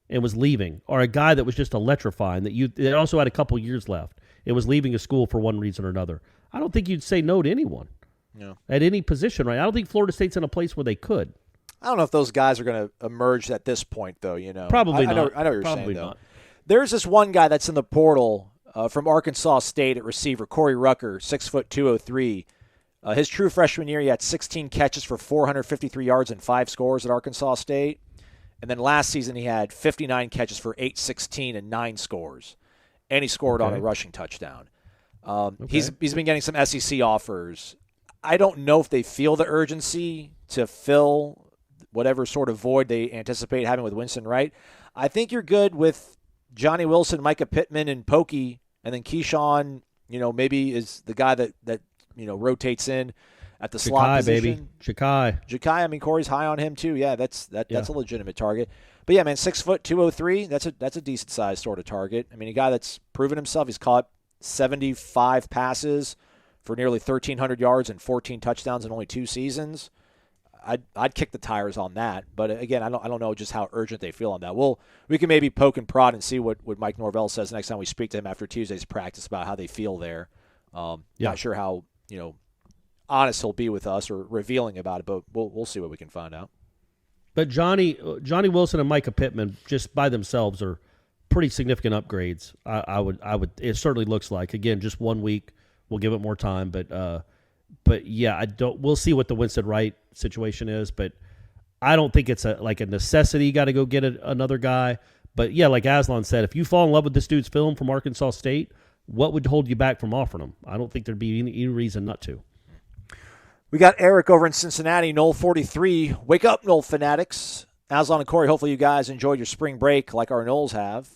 and was leaving, or a guy that was just electrifying that also had a couple years left, it was leaving a school for one reason or another, I don't think you'd say no to anyone. No. At any position, right? I don't think Florida State's in a place where they could. I don't know if those guys are going to emerge at this point, though. Probably not. not. I know what you're Probably saying, though. not. There's this one guy that's in the portal from Arkansas State at receiver, Corey Rucker, 6'2", 203. His true freshman year, he had 16 catches for 453 yards and 5 scores at Arkansas State. And then last season, he had 59 catches for 816 and 9 scores. And he scored on a rushing touchdown. He's been getting some SEC offers. I don't know if they feel the urgency to fill whatever sort of void they anticipate having with Winston Wright. I think you're good with Johnny Wilson, Micah Pittman, and Pokey, and then Keyshawn, maybe is the guy that rotates in at the slot position. Ja'Kai, I mean, Corey's high on him too. Yeah, that's a legitimate target. But yeah, man, 6', 203, that's a decent sized sort of target. I mean, a guy that's proven himself. He's caught 75 passes for nearly 1,300 yards and 14 touchdowns in only 2 seasons. I'd kick the tires on that. But again, I don't know just how urgent they feel on that. We can maybe poke and prod and see what Mike Norvell says next time we speak to him after Tuesday's practice about how they feel there. Not sure how honest he'll be with us or revealing about it, but we'll see what we can find out. But Johnny Wilson and Micah Pittman just by themselves are pretty significant upgrades. I would. It certainly looks like. Again, just 1 week. We'll give it more time, but yeah, we'll see what the Winston Wright situation is, but I don't think it's a necessity. You got to go get another guy. But yeah, like Aslan said, if you fall in love with this dude's film from Arkansas State, what would hold you back from offering him? I don't think there'd be any reason not to. We got Eric over in Cincinnati, Nole 43. Wake up, Nole fanatics. Aslan and Corey, hopefully you guys enjoyed your spring break like our Noles have.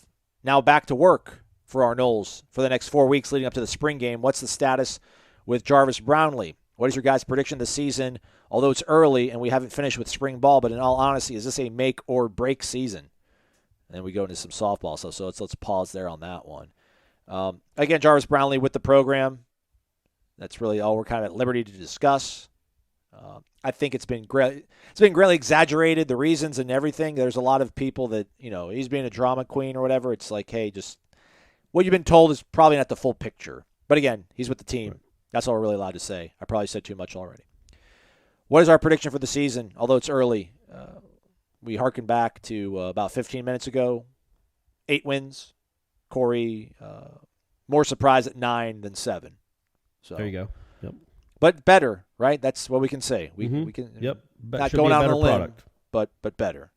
Now back to work for our Noles for the next 4 weeks leading up to the spring game. What's the status with Jarvis Brownlee? What is your guys' prediction this season? Although it's early and we haven't finished with spring ball, but in all honesty, is this a make or break season? And then we go into some softball stuff, so let's pause there on that one. Again, Jarvis Brownlee with the program. That's really all we're kind of at liberty to discuss. I think it's been greatly exaggerated, the reasons and everything. There's a lot of people that, he's being a drama queen or whatever. It's like, hey, just what you've been told is probably not the full picture. But again, he's with the team. That's all we're really allowed to say. I probably said too much already. What is our prediction for the season? Although it's early, we harken back to about 15 minutes ago. 8 wins. Corey, more surprised at 9 than 7. So there you go. Yep. But better, right? That's what we can say. We can. Yep. Not going out on a limb, but better.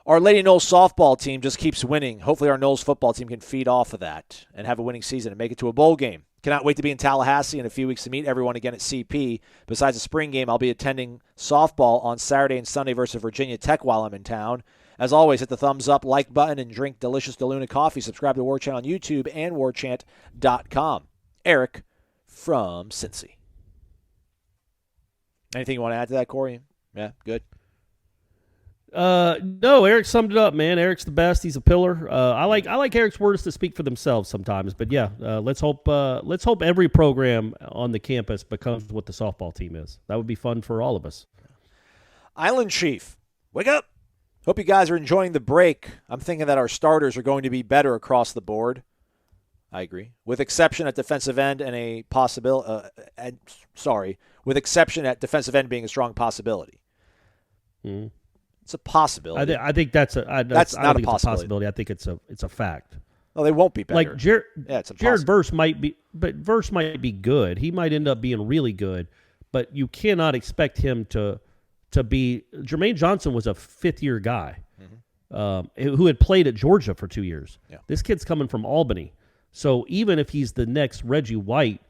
Our Lady Noles softball team just keeps winning. Hopefully our Noles football team can feed off of that and have a winning season and make it to a bowl game. Cannot wait to be in Tallahassee in a few weeks to meet everyone again at CP. Besides the spring game, I'll be attending softball on Saturday and Sunday versus Virginia Tech while I'm in town. As always, hit the thumbs up, like button, and drink delicious DeLuna coffee. Subscribe to Warchant on YouTube and warchant.com. Eric from Cincy. Anything you want to add to that, Corey? Yeah, good. No, Eric summed it up, man. Eric's the best. He's a pillar. I like Eric's words to speak for themselves sometimes, but yeah, let's hope every program on the campus becomes what the softball team is. That would be fun for all of us. Island Chief, wake up. Hope you guys are enjoying the break. I'm thinking that our starters are going to be better across the board. I agree. With exception at defensive end and a possibility. With exception at defensive end being a strong possibility. Mm-hmm. It's a possibility. I think that's not a possibility. I think it's a fact. No, they won't be better. Like Jared Verse might be, but Verse might be good. He might end up being really good, but you cannot expect him to be. Jermaine Johnson was a 5th-year guy who had played at Georgia for 2 years. Yeah. This kid's coming from Albany, so even if he's the next Reggie White,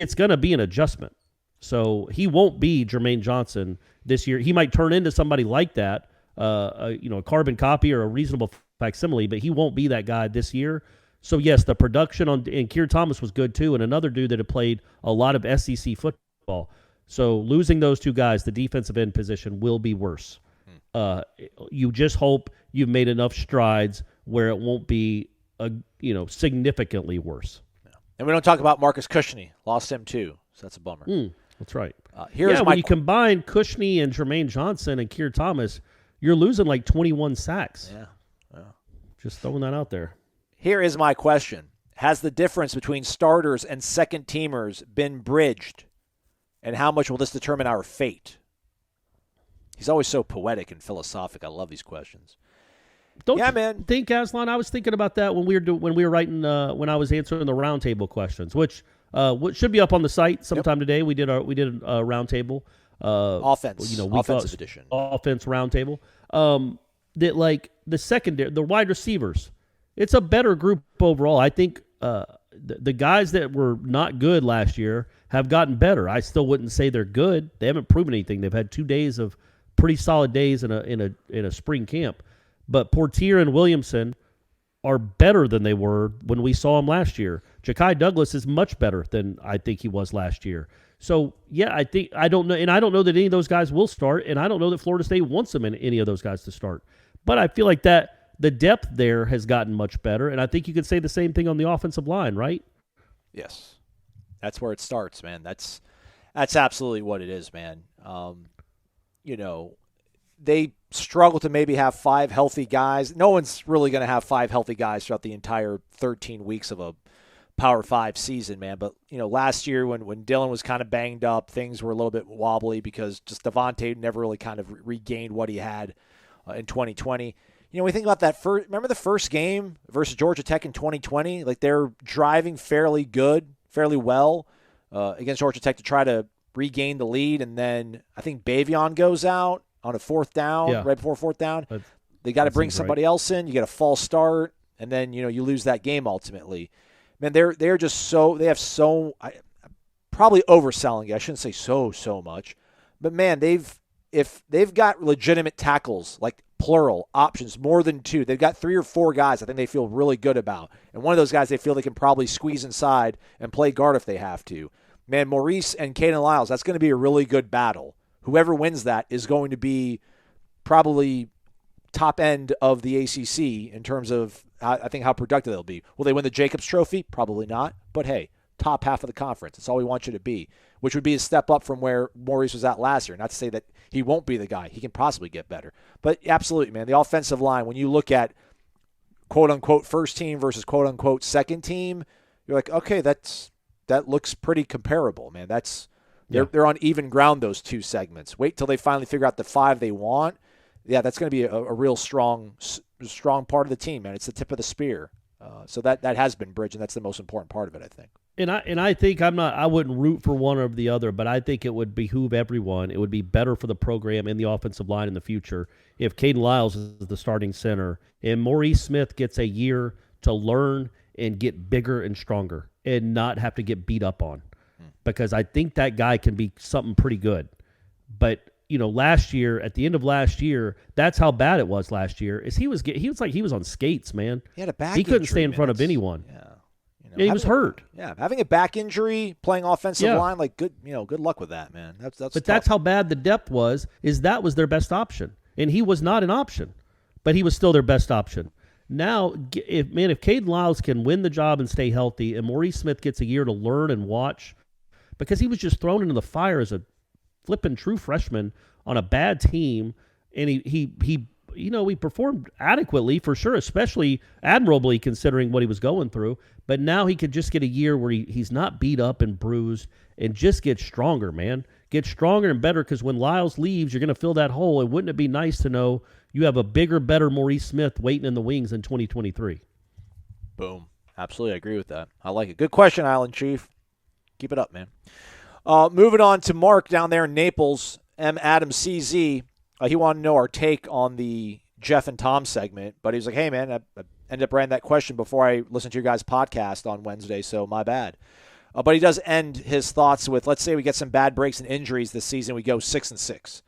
it's going to be an adjustment. So he won't be Jermaine Johnson this year. He might turn into somebody like that, a carbon copy or a reasonable facsimile, but he won't be that guy this year. So, yes, the production and Keir Thomas was good too, and another dude that had played a lot of SEC football. So losing those two guys, the defensive end position, will be worse. You just hope you've made enough strides where it won't be significantly worse. Yeah. And we don't talk about Marcus Cushney. Lost him too, so that's a bummer. That's right. When you combine Cushney and Jermaine Johnson and Keir Thomas, you're losing like 21 sacks. Yeah. Just throwing that out there. Here is my question. Has the difference between starters and second-teamers been bridged? And how much will this determine our fate? He's always so poetic and philosophic. I love these questions. Don't you think, Aslan? I was thinking about that when we were writing when I was answering the roundtable questions, which should be up on the site sometime today. We did a roundtable. Offensive edition. Offense roundtable. That like the secondary, the wide receivers, it's a better group overall. I think the guys that were not good last year have gotten better. I still wouldn't say they're good. They haven't proven anything. They've had 2 days of pretty solid days in a spring camp. But Portier and Williamson are better than they were when we saw them last year. Ja'Kai Douglas is much better than I think he was last year. So, yeah, I don't know that any of those guys will start, and I don't know that Florida State wants any of those guys to start. But I feel like that the depth there has gotten much better, and I think you could say the same thing on the offensive line, right? Yes. That's where it starts, man. That's absolutely what it is, man. They struggle to maybe have 5 healthy guys. No one's really going to have 5 healthy guys throughout the entire 13 weeks of a Power 5 season, man. But, last year when Dylan was kind of banged up, things were a little bit wobbly because just Devontae never really kind of regained what he had in 2020. We think about that remember the first game versus Georgia Tech in 2020? Like, they're driving fairly well against Georgia Tech to try to regain the lead, and then I think Bavion goes out on a 4th down, right before 4th down. They got to bring somebody else in. You get a false start, and then you lose that game ultimately. Man, they're just probably overselling it. I shouldn't say so much, but man, if they've got legitimate tackles, like plural options, more than 2. They've got 3 or 4 guys I think they feel really good about, and one of those guys they feel they can probably squeeze inside and play guard if they have to. Man, Maurice and Caden Lyles, that's going to be a really good battle. Whoever wins that is going to be probably top end of the ACC in terms of, I think, how productive they'll be. Will they win the Jacobs Trophy? Probably not. But, hey, top half of the conference. That's all we want you to be, which would be a step up from where Maurice was at last year. Not to say that he won't be the guy. He can possibly get better. But, absolutely, man, the offensive line, when you look at quote-unquote first team versus quote-unquote second team, you're like, okay, that looks pretty comparable, man. They're on even ground, those 2 segments. Wait till they finally figure out the 5 they want. Yeah, that's going to be a real strong part of the team, man. It's the tip of the spear. So that has been bridged, and that's the most important part of it, I think. And I think I wouldn't root for one or the other, but I think it would behoove everyone. It would be better for the program and the offensive line in the future if Caden Lyles is the starting center and Maurice Smith gets a year to learn and get bigger and stronger and not have to get beat up on. Because I think that guy can be something pretty good. But, last year, at the end of last year, that's how bad it was last year, is he was like he was on skates, man. He had a back He couldn't injury, stay in front of anyone. Yeah. And he was hurt. Yeah, having a back injury, playing offensive line, like good luck with that, man. That's But tough. that's how bad the depth was, that was their best option. And he was not an option, but he was still their best option. Now, if Caden Lyles can win the job and stay healthy, and Maurice Smith gets a year to learn and watch, because he was just thrown into the fire as a flipping true freshman on a bad team, and he performed adequately for sure, especially admirably considering what he was going through. But now he could just get a year where he's not beat up and bruised and just get stronger, man. Get stronger and better, because when Lyles leaves, you're going to fill that hole. And wouldn't it be nice to know you have a bigger, better Maurice Smith waiting in the wings in 2023? Boom. Absolutely, I agree with that. I like it. Good question, Island Chief. Keep it up, man. Moving on to Mark down there in Naples, M. Adam CZ. He wanted to know our take on the Jeff and Tom segment, but he was like, hey, man, I ended up writing that question before I listened to your guys' podcast on Wednesday, so my bad. But he does end his thoughts with, let's say we get some bad breaks and injuries this season, we go 6-6.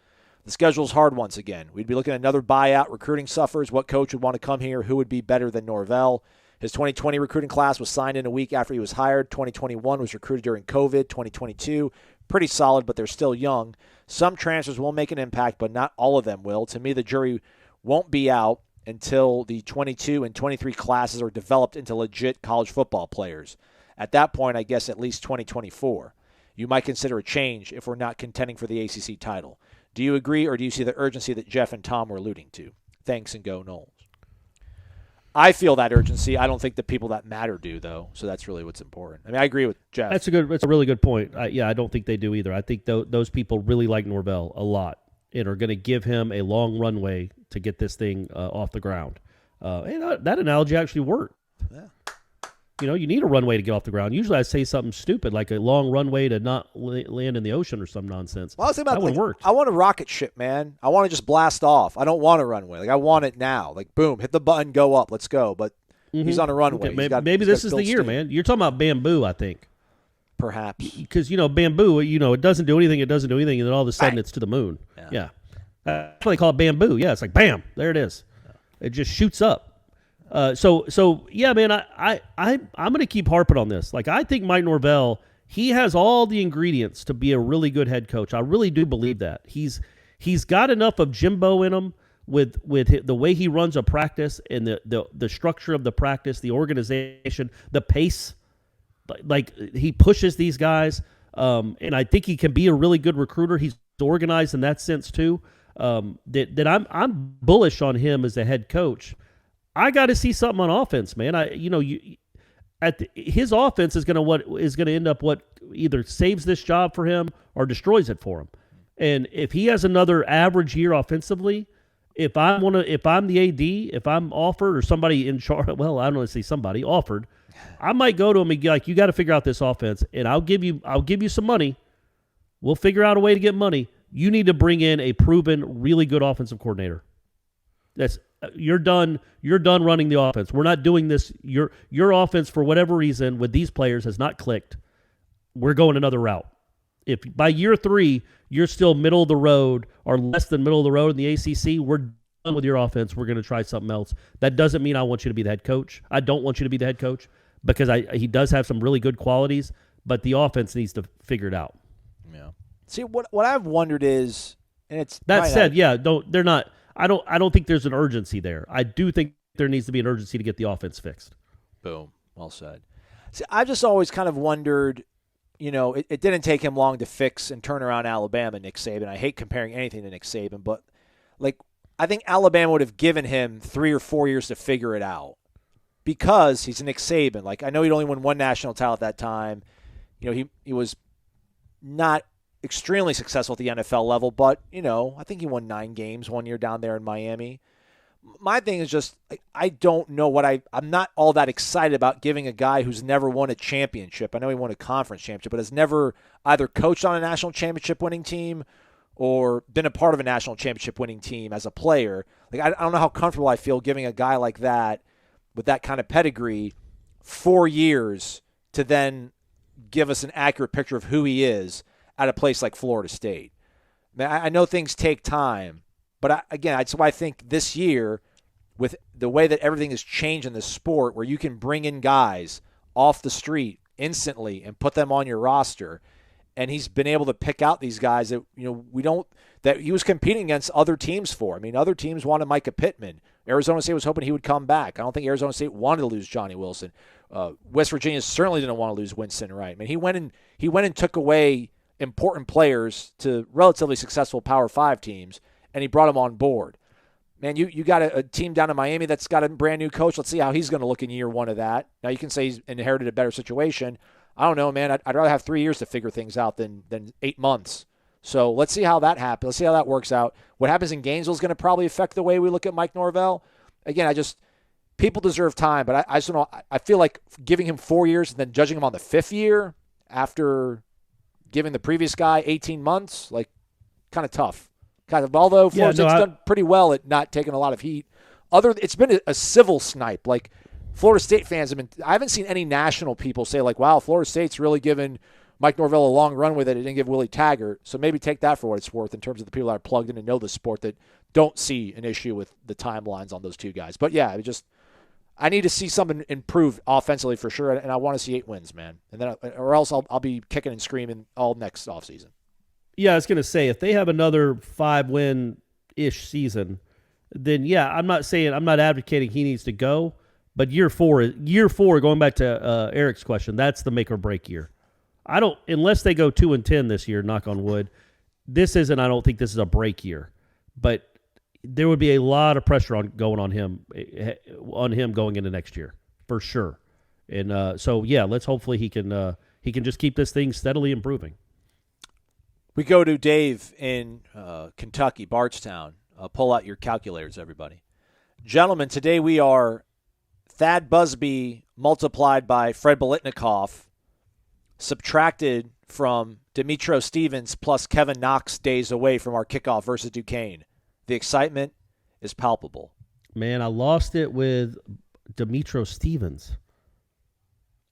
The schedule's hard once again. We'd be looking at another buyout. Recruiting suffers. What coach would want to come here? Who would be better than Norvell? His 2020 recruiting class was signed in a week after he was hired. 2021 was recruited during COVID. 2022, pretty solid, but they're still young. Some transfers will make an impact, but not all of them will. To me, the jury won't be out until the 22 and 23 classes are developed into legit college football players. At that point, I guess at least 2024. You might consider a change if we're not contending for the ACC title. Do you agree, or do you see the urgency that Jeff and Tom were alluding to? Thanks, and go Noles. I feel that urgency. I don't think the people that matter do, though, so that's really what's important. I mean, I agree with Jeff. That's a really good point. I don't think they do either. I think those people really like Norvell a lot and are going to give him a long runway to get this thing off the ground. And that analogy actually worked. Yeah. You know, you need a runway to get off the ground. Usually I say something stupid like a long runway to not land in the ocean or some nonsense. Well, I was thinking about that one worked. I want a rocket ship, man. I want to just blast off. I don't want a runway. Like, I want it now. Like, boom, hit the button, go up, let's go. But he's on a runway. Okay, maybe this is the year, man. You're talking about bamboo, I think. Perhaps. Because, bamboo, it doesn't do anything, and then all of a sudden it's to the moon. Yeah. That's why they call it bamboo. Yeah, it's like, bam, there it is. It just shoots up. So yeah, man, I'm going to keep harping on this. Like, I think Mike Norvell, he has all the ingredients to be a really good head coach. I really do believe that. He's got enough of Jimbo in him with the way he runs a practice and the structure of the practice, the organization, the pace. Like, he pushes these guys, and I think he can be a really good recruiter. He's organized in that sense too. That I'm bullish on him as a head coach. I got to see something on offense, man. His offense is going to end up what either saves this job for him or destroys it for him. And if he has another average year offensively, if I'm the AD, if I'm offered or somebody in charge, well, I don't want to say somebody offered, I might go to him and be like, you got to figure out this offense, and I'll give you some money. We'll figure out a way to get money. You need to bring in a proven, really good offensive coordinator. You're done running the offense. We're not doing this. Your offense, for whatever reason, with these players has not clicked. We're going another route. If by year 3 you're still middle of the road or less than middle of the road in the ACC, we're done with your offense. We're going to try something else. That doesn't mean I want you to be the head coach. I don't want you to be the head coach because he does have some really good qualities, but the offense needs to figure it out. Yeah. See, what I've wondered is, and it's that said, they're not. I don't think there's an urgency there. I do think there needs to be an urgency to get the offense fixed. Boom. Well said. See, I've just always kind of wondered, it didn't take him long to fix and turn around Alabama, Nick Saban. I hate comparing anything to Nick Saban, but I think Alabama would have given him 3 or 4 years to figure it out because he's Nick Saban. Like, I know he'd only won one national title at that time. He was not extremely successful at the NFL level, but, I think he won 9 games one year down there in Miami. My thing is just, I don't know I'm not all that excited about giving a guy who's never won a championship. I know he won a conference championship, but has never either coached on a national championship winning team or been a part of a national championship winning team as a player. Like, I don't know how comfortable I feel giving a guy like that with that kind of pedigree 4 years to then give us an accurate picture of who he is at a place like Florida State. I know things take time, but that's why I think this year, with the way that everything has changed in this sport, where you can bring in guys off the street instantly and put them on your roster, and he's been able to pick out these guys that that he was competing against other teams for. I mean, other teams wanted Micah Pittman. Arizona State was hoping he would come back. I don't think Arizona State wanted to lose Johnny Wilson. West Virginia certainly didn't want to lose Winston Wright. I mean, he went and took away important players to relatively successful Power 5 teams, and he brought them on board. Man, you got a team down in Miami that's got a brand new coach. Let's see how he's going to look in year 1 of that. Now, you can say he's inherited a better situation. I don't know, man. I'd rather have 3 years to figure things out than 8 months. So let's see how that happens. Let's see how that works out. What happens in Gainesville is going to probably affect the way we look at Mike Norvell. Again, people deserve time, but I just don't know. I feel like giving him 4 years and then judging him on the 5th year after giving the previous guy 18 months, kind of tough. Although Florida State's done pretty well at not taking a lot of heat. It's been a civil snipe. Like, Florida State fans I haven't seen any national people say, wow, Florida State's really given Mike Norvell a long runway that it didn't give Willie Taggart. So maybe take that for what it's worth in terms of the people that are plugged in and know the sport that don't see an issue with the timelines on those two guys. But yeah, I need to see something improve offensively for sure, and I want to see 8 wins, man. And then, or else I'll be kicking and screaming all next offseason. Yeah, I was going to say, if they have another 5-win-ish season, then yeah, I'm not advocating he needs to go, but year four, going back to Eric's question, that's the make or break year. Unless they go 2-10 this year, knock on wood, I don't think this is a break year, but there would be a lot of pressure on him going into next year for sure. And so yeah, let's hopefully he can just keep this thing steadily improving. We go to Dave in Kentucky, Bardstown. Pull out your calculators, everybody. Gentlemen, today we are Thad Busby multiplied by Fred Biletnikoff, subtracted from Demetro Stevens plus Kevin Knox days away from our kickoff versus Duquesne. The excitement is palpable. Man, I lost it with Demetro Stevens.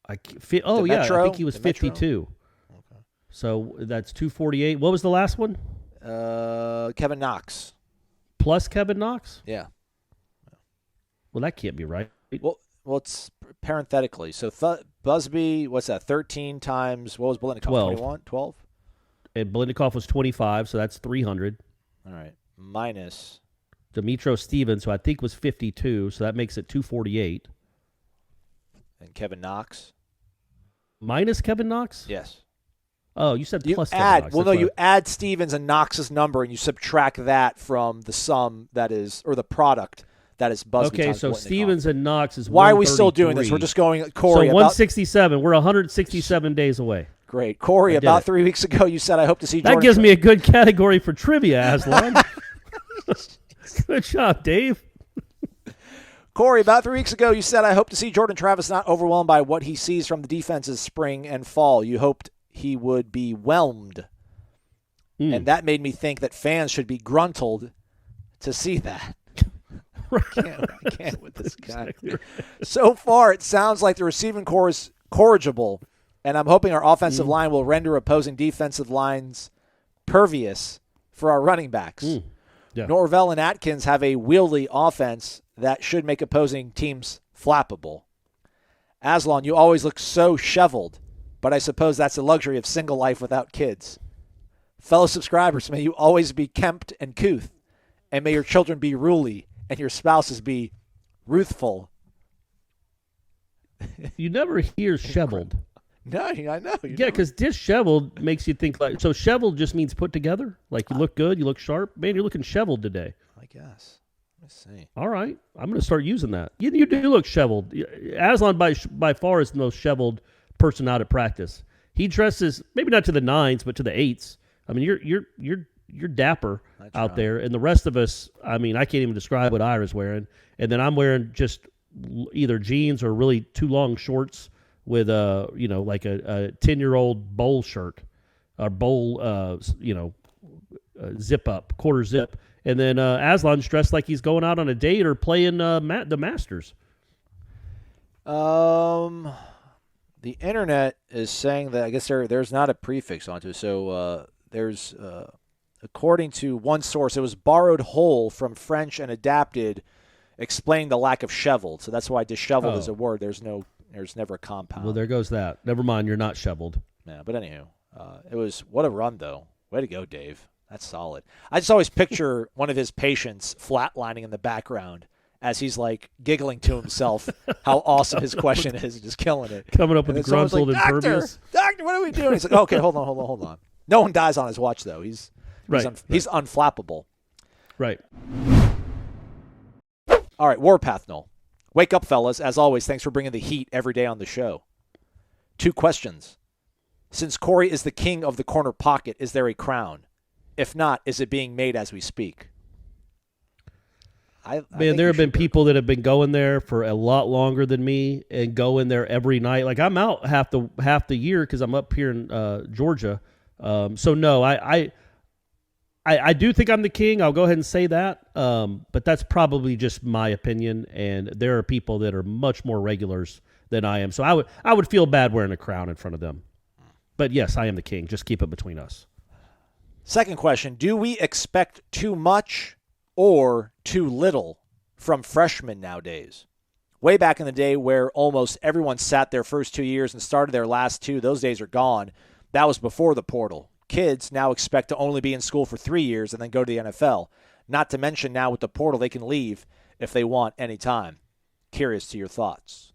I think he was 52. Okay. So that's 248. What was the last one? Kevin Knox. Plus Kevin Knox? Yeah. Well, that can't be right. Well, it's parenthetically. So Busby, what's that? 13 times, what was Biletnikoff? 21? 12? And Biletnikoff was 25, so that's 300. All right. Minus Demetro Stevens, who I think was 52, so that makes it 248. And Kevin Knox? Minus Kevin Knox? Yes. Oh, you said plus Kevin Knox. Well, no, you add Stevens and Knox's number, and you subtract that from the sum that is, or the product that is Busby. Okay, so Stevens and Knox is why are we still doing this? We're just going, Corey. So 167. We're 167 days away. Great. Corey, about 3 weeks ago, you said, I hope to see Jordan. That gives me a good category for trivia, Aslan. Good job, Dave. Corey, about 3 weeks ago, you said, I hope to see Jordan Travis not overwhelmed by what he sees from the defenses spring and fall. You hoped he would be whelmed. And that made me think that fans should be gruntled to see that. I can't with this guy. Exactly right. So far, it sounds like the receiving core is corrigible, and I'm hoping our offensive line will render opposing defensive lines pervious for our running backs. Yeah. Norvell and Atkins have a wieldy offense that should make opposing teams flappable. Aslan, you always look so shoveled, but I suppose that's the luxury of single life without kids. Fellow subscribers, may you always be kempt and couth, and may your children be ruly, and your spouses be ruthful. You never hear shoveled. No, I know. Yeah, because disheveled makes you think like, so shoveled just means put together? Like you look good, you look sharp? Man, you're looking shoveled today. I guess. Let's see. All right. I'm going to start using that. You do look shoveled. Aslan by far is the most shoveled person out at practice. He dresses maybe not to the 9s, but to the 8s. I mean, you're dapper out there, and the rest of us, I mean, I can't even describe what Ira's wearing. And then I'm wearing just either jeans or really too long shorts with like a 10-year-old bowl shirt, or bowl, zip up, quarter zip. And then Aslan's dressed like he's going out on a date or playing the Masters. The internet is saying that I guess there's not a prefix onto it. So there's, according to one source, it was borrowed whole from French and adapted, explaining the lack of shoveled. So that's why disheveled is a word. There's never a compound. Well, there goes that. Never mind, you're not shoveled. Yeah, but anywho, it was, what a run, though. Way to go, Dave. That's solid. I just always picture one of his patients flatlining in the background as he's like giggling to himself how awesome his question is and just killing it. Coming up with the gruntled impervious. Doctor, what are we doing? He's like, okay, hold on. No one dies on his watch, though. He's unflappable. Right. All right, Warpath Null. Wake up, fellas. As always, thanks for bringing the heat every day on the show. 2 questions. Since Corey is the king of the corner pocket, is there a crown? If not, is it being made as we speak? Man, there have been people that have been going there for a lot longer than me and go in there every night. Like I'm out half the year because I'm up here in Georgia. So no, I do think I'm the king. I'll go ahead and say that. But that's probably just my opinion. And there are people that are much more regulars than I am. So I would feel bad wearing a crown in front of them. But yes, I am the king. Just keep it between us. Second question, do we expect too much or too little from freshmen nowadays? way back in the day where almost everyone sat their first 2 years and started their last 2. Those days are gone. That was before the portal. Kids now expect to only be in school for 3 years and then go to the NFL. Not to mention now with the portal, they can leave if they want anytime. Curious to your thoughts.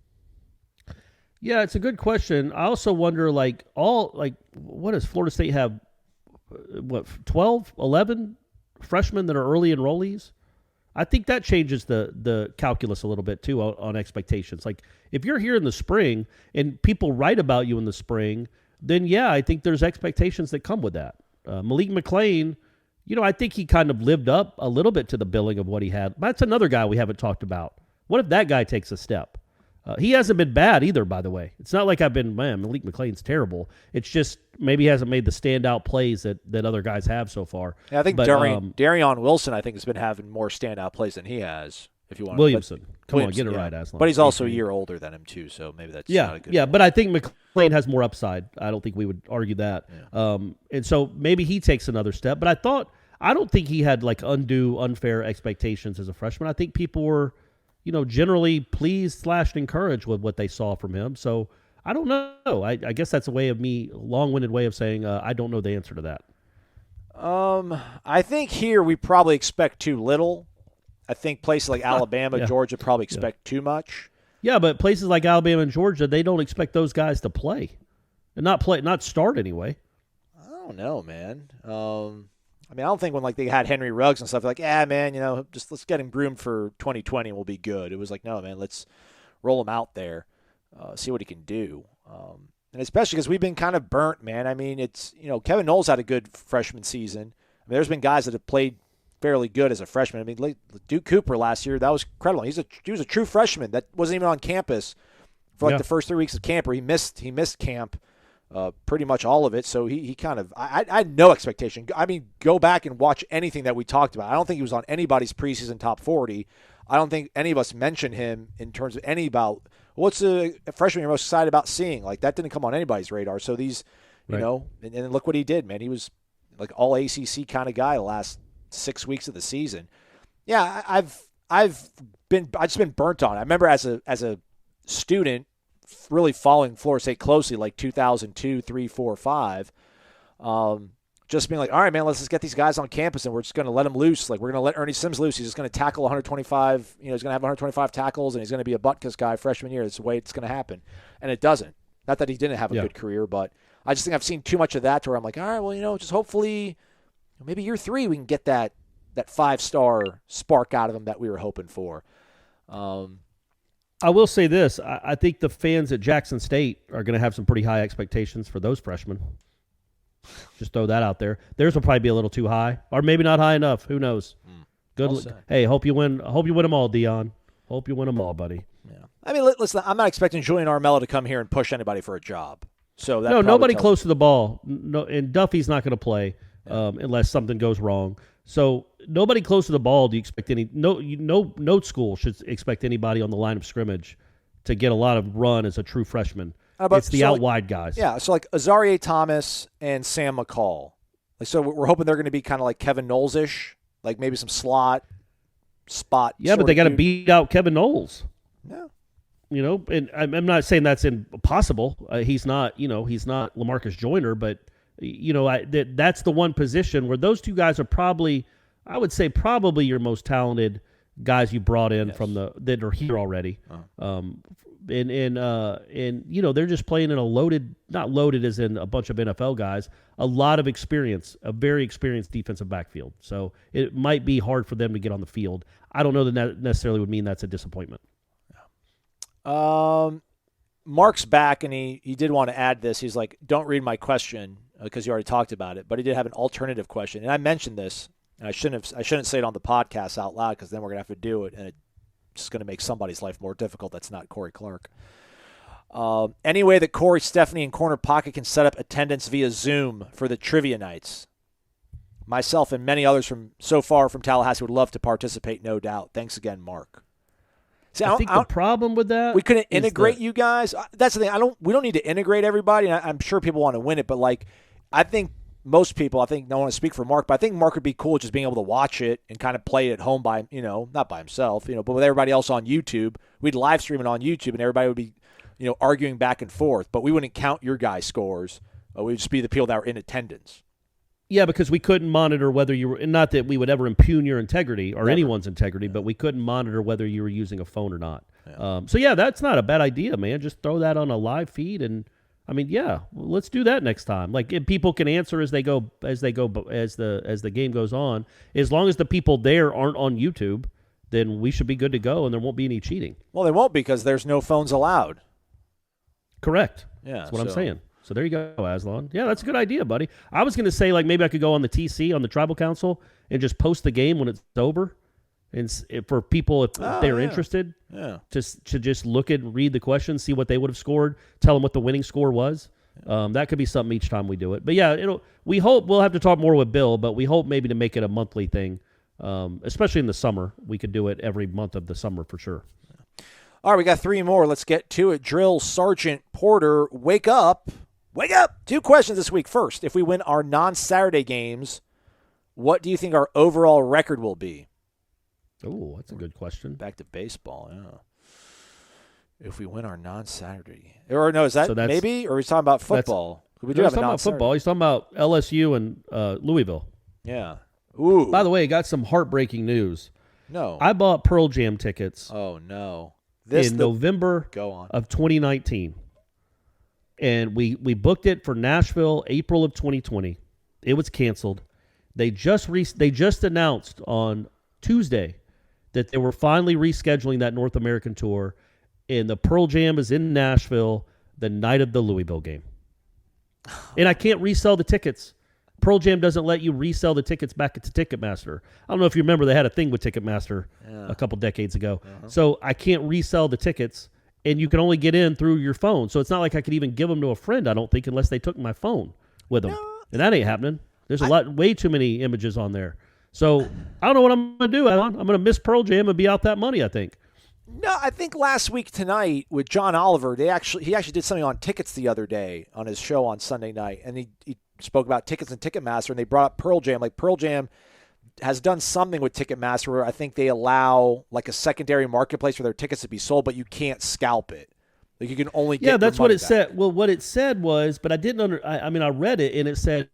Yeah, it's a good question. I also wonder, what does Florida State have? 12, 11 freshmen that are early enrollees? I think that changes the calculus a little bit, too, on expectations. Like, if you're here in the spring and people write about you in the spring, then, yeah, I think there's expectations that come with that. Malik McClain, I think he kind of lived up a little bit to the billing of what he had. That's another guy we haven't talked about. What if that guy takes a step? He hasn't been bad either, by the way. It's not like Malik McClain's terrible. It's just maybe he hasn't made the standout plays that other guys have so far. Yeah, I think Darion Wilson, I think, has been having more standout plays than he has. If you want Williamson. Come on, get it right, Aslan. But he's also a year older than him, too, so maybe that's not a good point. But I think McClain has more upside. I don't think we would argue that. Yeah. And so maybe he takes another step. But I don't think he had, undue, unfair expectations as a freshman. I think people were generally pleased / encouraged with what they saw from him. So I don't know. I guess that's a long-winded way of saying I don't know the answer to that. I think here we probably expect too little. I think places like Alabama, Georgia probably expect too much. Yeah, but places like Alabama and Georgia, they don't expect those guys to play. And not start anyway. I don't know, man. I don't think when they had Henry Ruggs and stuff, man, just let's get him groomed for 2020 and we'll be good. It was no, man, let's roll him out there, see what he can do. And especially because we've been kind of burnt, man. It's, Kevin Noles had a good freshman season. There's been guys that have played fairly good as a freshman. Duke Cooper last year, that was incredible. He was a true freshman that wasn't even on campus for the first 3 weeks of camp, or he missed camp. Pretty much all of it, so he kind of – I had no expectation. Go back and watch anything that we talked about. I don't think he was on anybody's preseason top 40. I don't think any of us mentioned him in terms of what's a freshman you're most excited about seeing. That didn't come on anybody's radar. So these, and look what he did, man. He was all ACC kind of guy the last 6 weeks of the season. Yeah, I've just been burnt on it. I remember as a student – really following Florida State closely, 2002, 3, 4, 5, just being all right, man, let's just get these guys on campus and we're just going to let them loose. We're going to let Ernie Sims loose. He's just going to tackle 125. He's going to have 125 tackles and he's going to be a butt-kiss guy freshman year. That's the way it's going to happen. And it doesn't. Not that he didn't have a good career, but I just think I've seen too much of that to where I'm all right, well, just hopefully maybe year 3 we can get that 5-star spark out of him that we were hoping for. I will say this. I think the fans at Jackson State are going to have some pretty high expectations for those freshmen. Just throw that out there. Theirs will probably be a little too high, or maybe not high enough. Who knows? Good. Hey, hope you win. Hope you win them all, Dion. Hope you win them all, buddy. Yeah. Listen. I'm not expecting Julian Armella to come here and push anybody for a job. So that nobody close to the ball. No, and Duffy's not going to play unless something goes wrong. So nobody close to the ball. Do you expect no school should expect anybody on the line of scrimmage to get a lot of run as a true freshman. It's the wide guys. Yeah, so Azarie Thomas and Sam McCall. So we're hoping they're going to be kind of like Kevin Knowles-ish, maybe some spot. Yeah, but they got to beat out Kevin Knowles. Yeah. And I'm not saying that's impossible. He's not LaMarcus Joyner, but that's the one position where those two guys are probably your most talented guys you brought in that are here already. They're just playing in not loaded as in a bunch of NFL guys, a lot of experience, a very experienced defensive backfield. So it might be hard for them to get on the field. I don't know that necessarily would mean that's a disappointment. Mark's back, and he did want to add this. He's like, don't read my question because you already talked about it, but he did have an alternative question. And I mentioned this, and I shouldn't say it on the podcast out loud because then we're going to have to do it, and it's just going to make somebody's life more difficult. That's not Corey Clark. Any way that Corey, Stephanie, and Corner Pocket can set up attendance via Zoom for the trivia nights. Myself and many others from Tallahassee would love to participate, no doubt. Thanks again, Mark. See, I think the problem with that, we couldn't integrate you guys. That's the thing. We don't need to integrate everybody. And I'm sure people want to win it, but I think most people, I think, don't want to speak for Mark, but I think Mark would be cool just being able to watch it and kind of play it at home by, not by himself, but with everybody else on YouTube. We'd live stream it on YouTube, and everybody would be, arguing back and forth. But we wouldn't count your guys' scores. We would just be the people that were in attendance. Yeah, because we couldn't monitor whether you were, and not that we would ever impugn your integrity or anyone's integrity, but we couldn't monitor whether you were using a phone or not. Yeah. That's not a bad idea, man. Just throw that on a live feed, and let's do that next time. Like, if people can answer as the game goes on. As long as the people there aren't on YouTube, then we should be good to go, and there won't be any cheating. Well, they won't, because there's no phones allowed. Correct. Yeah, that's what I'm saying. So there you go, Aslan. Yeah, that's a good idea, buddy. I was going to say, like, maybe I could go on the TC, on the Tribal Council, and just post the game when it's over, and for people, if they're interested, to just look at and read the questions, see what they would have scored, tell them what the winning score was. That could be something each time we do it. But yeah, we hope we'll have to talk more with Bill, but we hope maybe to make it a monthly thing, especially in the summer. We could do it every month of the summer for sure. All right, we got 3 more. Let's get to it. Drill Sergeant Porter, wake up. Wake up! 2 questions this week. First, if we win our non-Saturday games, what do you think our overall record will be? Oh, that's a good question. Back to baseball, yeah. If we win our non-Saturday. Or no, is that so maybe? Or are we talking about football? We do have talking about football. He's talking about LSU and Louisville. Yeah. Ooh. By the way, got some heartbreaking news. No. I bought Pearl Jam tickets. Oh, no. November of 2019. And we booked it for Nashville, April of 2020. It was canceled. They just announced on Tuesday that they were finally rescheduling that North American tour, and the Pearl Jam is in Nashville the night of the Louisville game. And I can't resell the tickets. Pearl Jam doesn't let you resell the tickets back to Ticketmaster. I don't know if you remember, they had a thing with Ticketmaster a couple decades ago. So I can't resell the tickets. And you can only get in through your phone. So it's not like I could even give them to a friend, I don't think, unless they took my phone with them. No. And that ain't happening. There's way too many images on there. So I don't know what I'm going to do, Alan. I'm going to miss Pearl Jam and be out that money, I think. No, I think last week tonight with John Oliver, he actually did something on tickets the other day on his show on Sunday night. And he spoke about tickets and Ticketmaster, and they brought up Pearl Jam. Like, Pearl Jam has done something with Ticketmaster where I think they allow like a secondary marketplace for their tickets to be sold, but you can't scalp it. Like, you can only get that's what it back. said. Well, what it said was, but I didn't I read it, and it said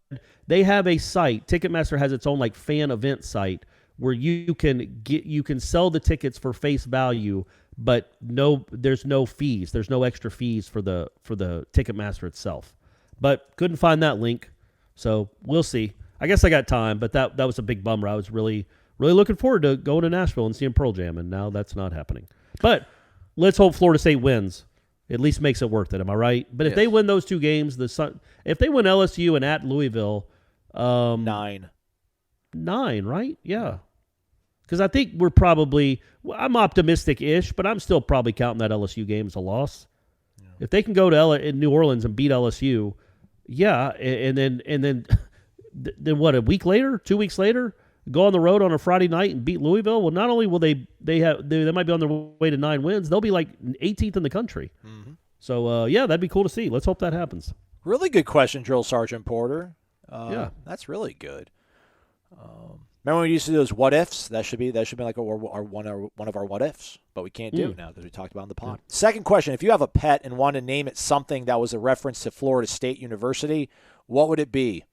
they have a site. Ticketmaster has its own like fan event site where you can sell the tickets for face value, but there's no fees. There's no extra fees for the Ticketmaster itself. But couldn't find that link, so we'll see. I guess I got time, but that was a big bummer. I was really, really looking forward to going to Nashville and seeing Pearl Jam, and now that's not happening. But let's hope Florida State wins. At least makes it worth it. Am I right? But if they win those 2 games, if they win LSU and at Louisville, 9, right? Yeah. Because I think we're probably I'm optimistic-ish, but I'm still probably counting that LSU game as a loss. Yeah. If they can go to in New Orleans and beat LSU, and then what, a week later, 2 weeks later, go on the road on a Friday night and beat Louisville? Well, not only will they might be on their way to 9 wins, they'll be like 18th in the country. Mm-hmm. So, that'd be cool to see. Let's hope that happens. Really good question, Drill Sergeant Porter. That's really good. Remember when we used to do those what ifs? That should be like one of our what ifs, but we can't do it now because we talked about it in the pod. Second question: if you have a pet and want to name it something that was a reference to Florida State University, what would it be?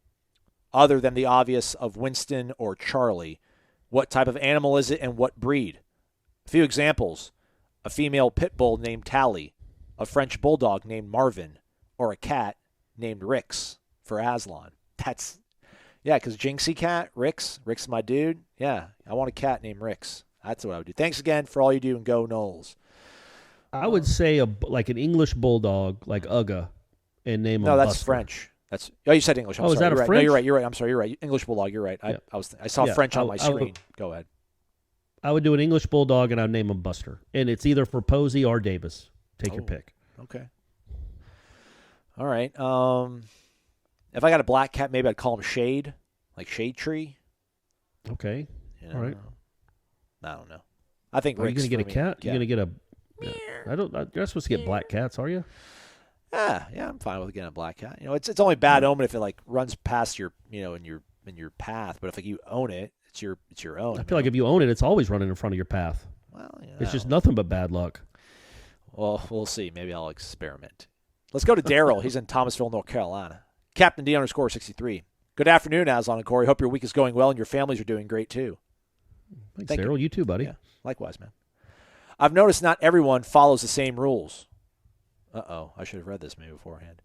Other than the obvious of Winston or Charlie, what type of animal is it and what breed? A few examples: a female pit bull named Tally, a French bulldog named Marvin, or a cat named Rix for Aslan. Because Jinxie cat, Rix my dude. Yeah, I want a cat named Rix. That's what I would do. Thanks again for all you do, and go Noles. I would say like an English bulldog, like Uga, and name him No, that's Buster. French. You said English. I'm sorry. Is that you're a right. French? No, you're right. I'm sorry. You're right. English bulldog. You're right. Yeah. I saw French on my screen. Go ahead. I would do an English bulldog, and I'd name him Buster. And it's either for Posey or Davis. Take your pick. Okay. All right. If I got a black cat, maybe I'd call him Shade, like Shade Tree. Okay. All right. I don't know. I think Are you going to get a cat? Yeah. You're going to get a... Yeah. You're not supposed to get black cats, are you? Yeah, I'm fine with getting a black cat. It's only bad omen if it like runs past your, in your path. But if like you own it, it's your own. I feel like if you own it, it's always running in front of your path. Well, it's just nothing but bad luck. Well, we'll see. Maybe I'll experiment. Let's go to Daryl. He's in Thomasville, North Carolina. Captain D_63. Good afternoon, Aslan and Corey. Hope your week is going well and your families are doing great too. Thanks, Daryl. You too, buddy. Yeah, likewise, man. I've noticed not everyone follows the same rules. Uh-oh, I should have read this maybe beforehand.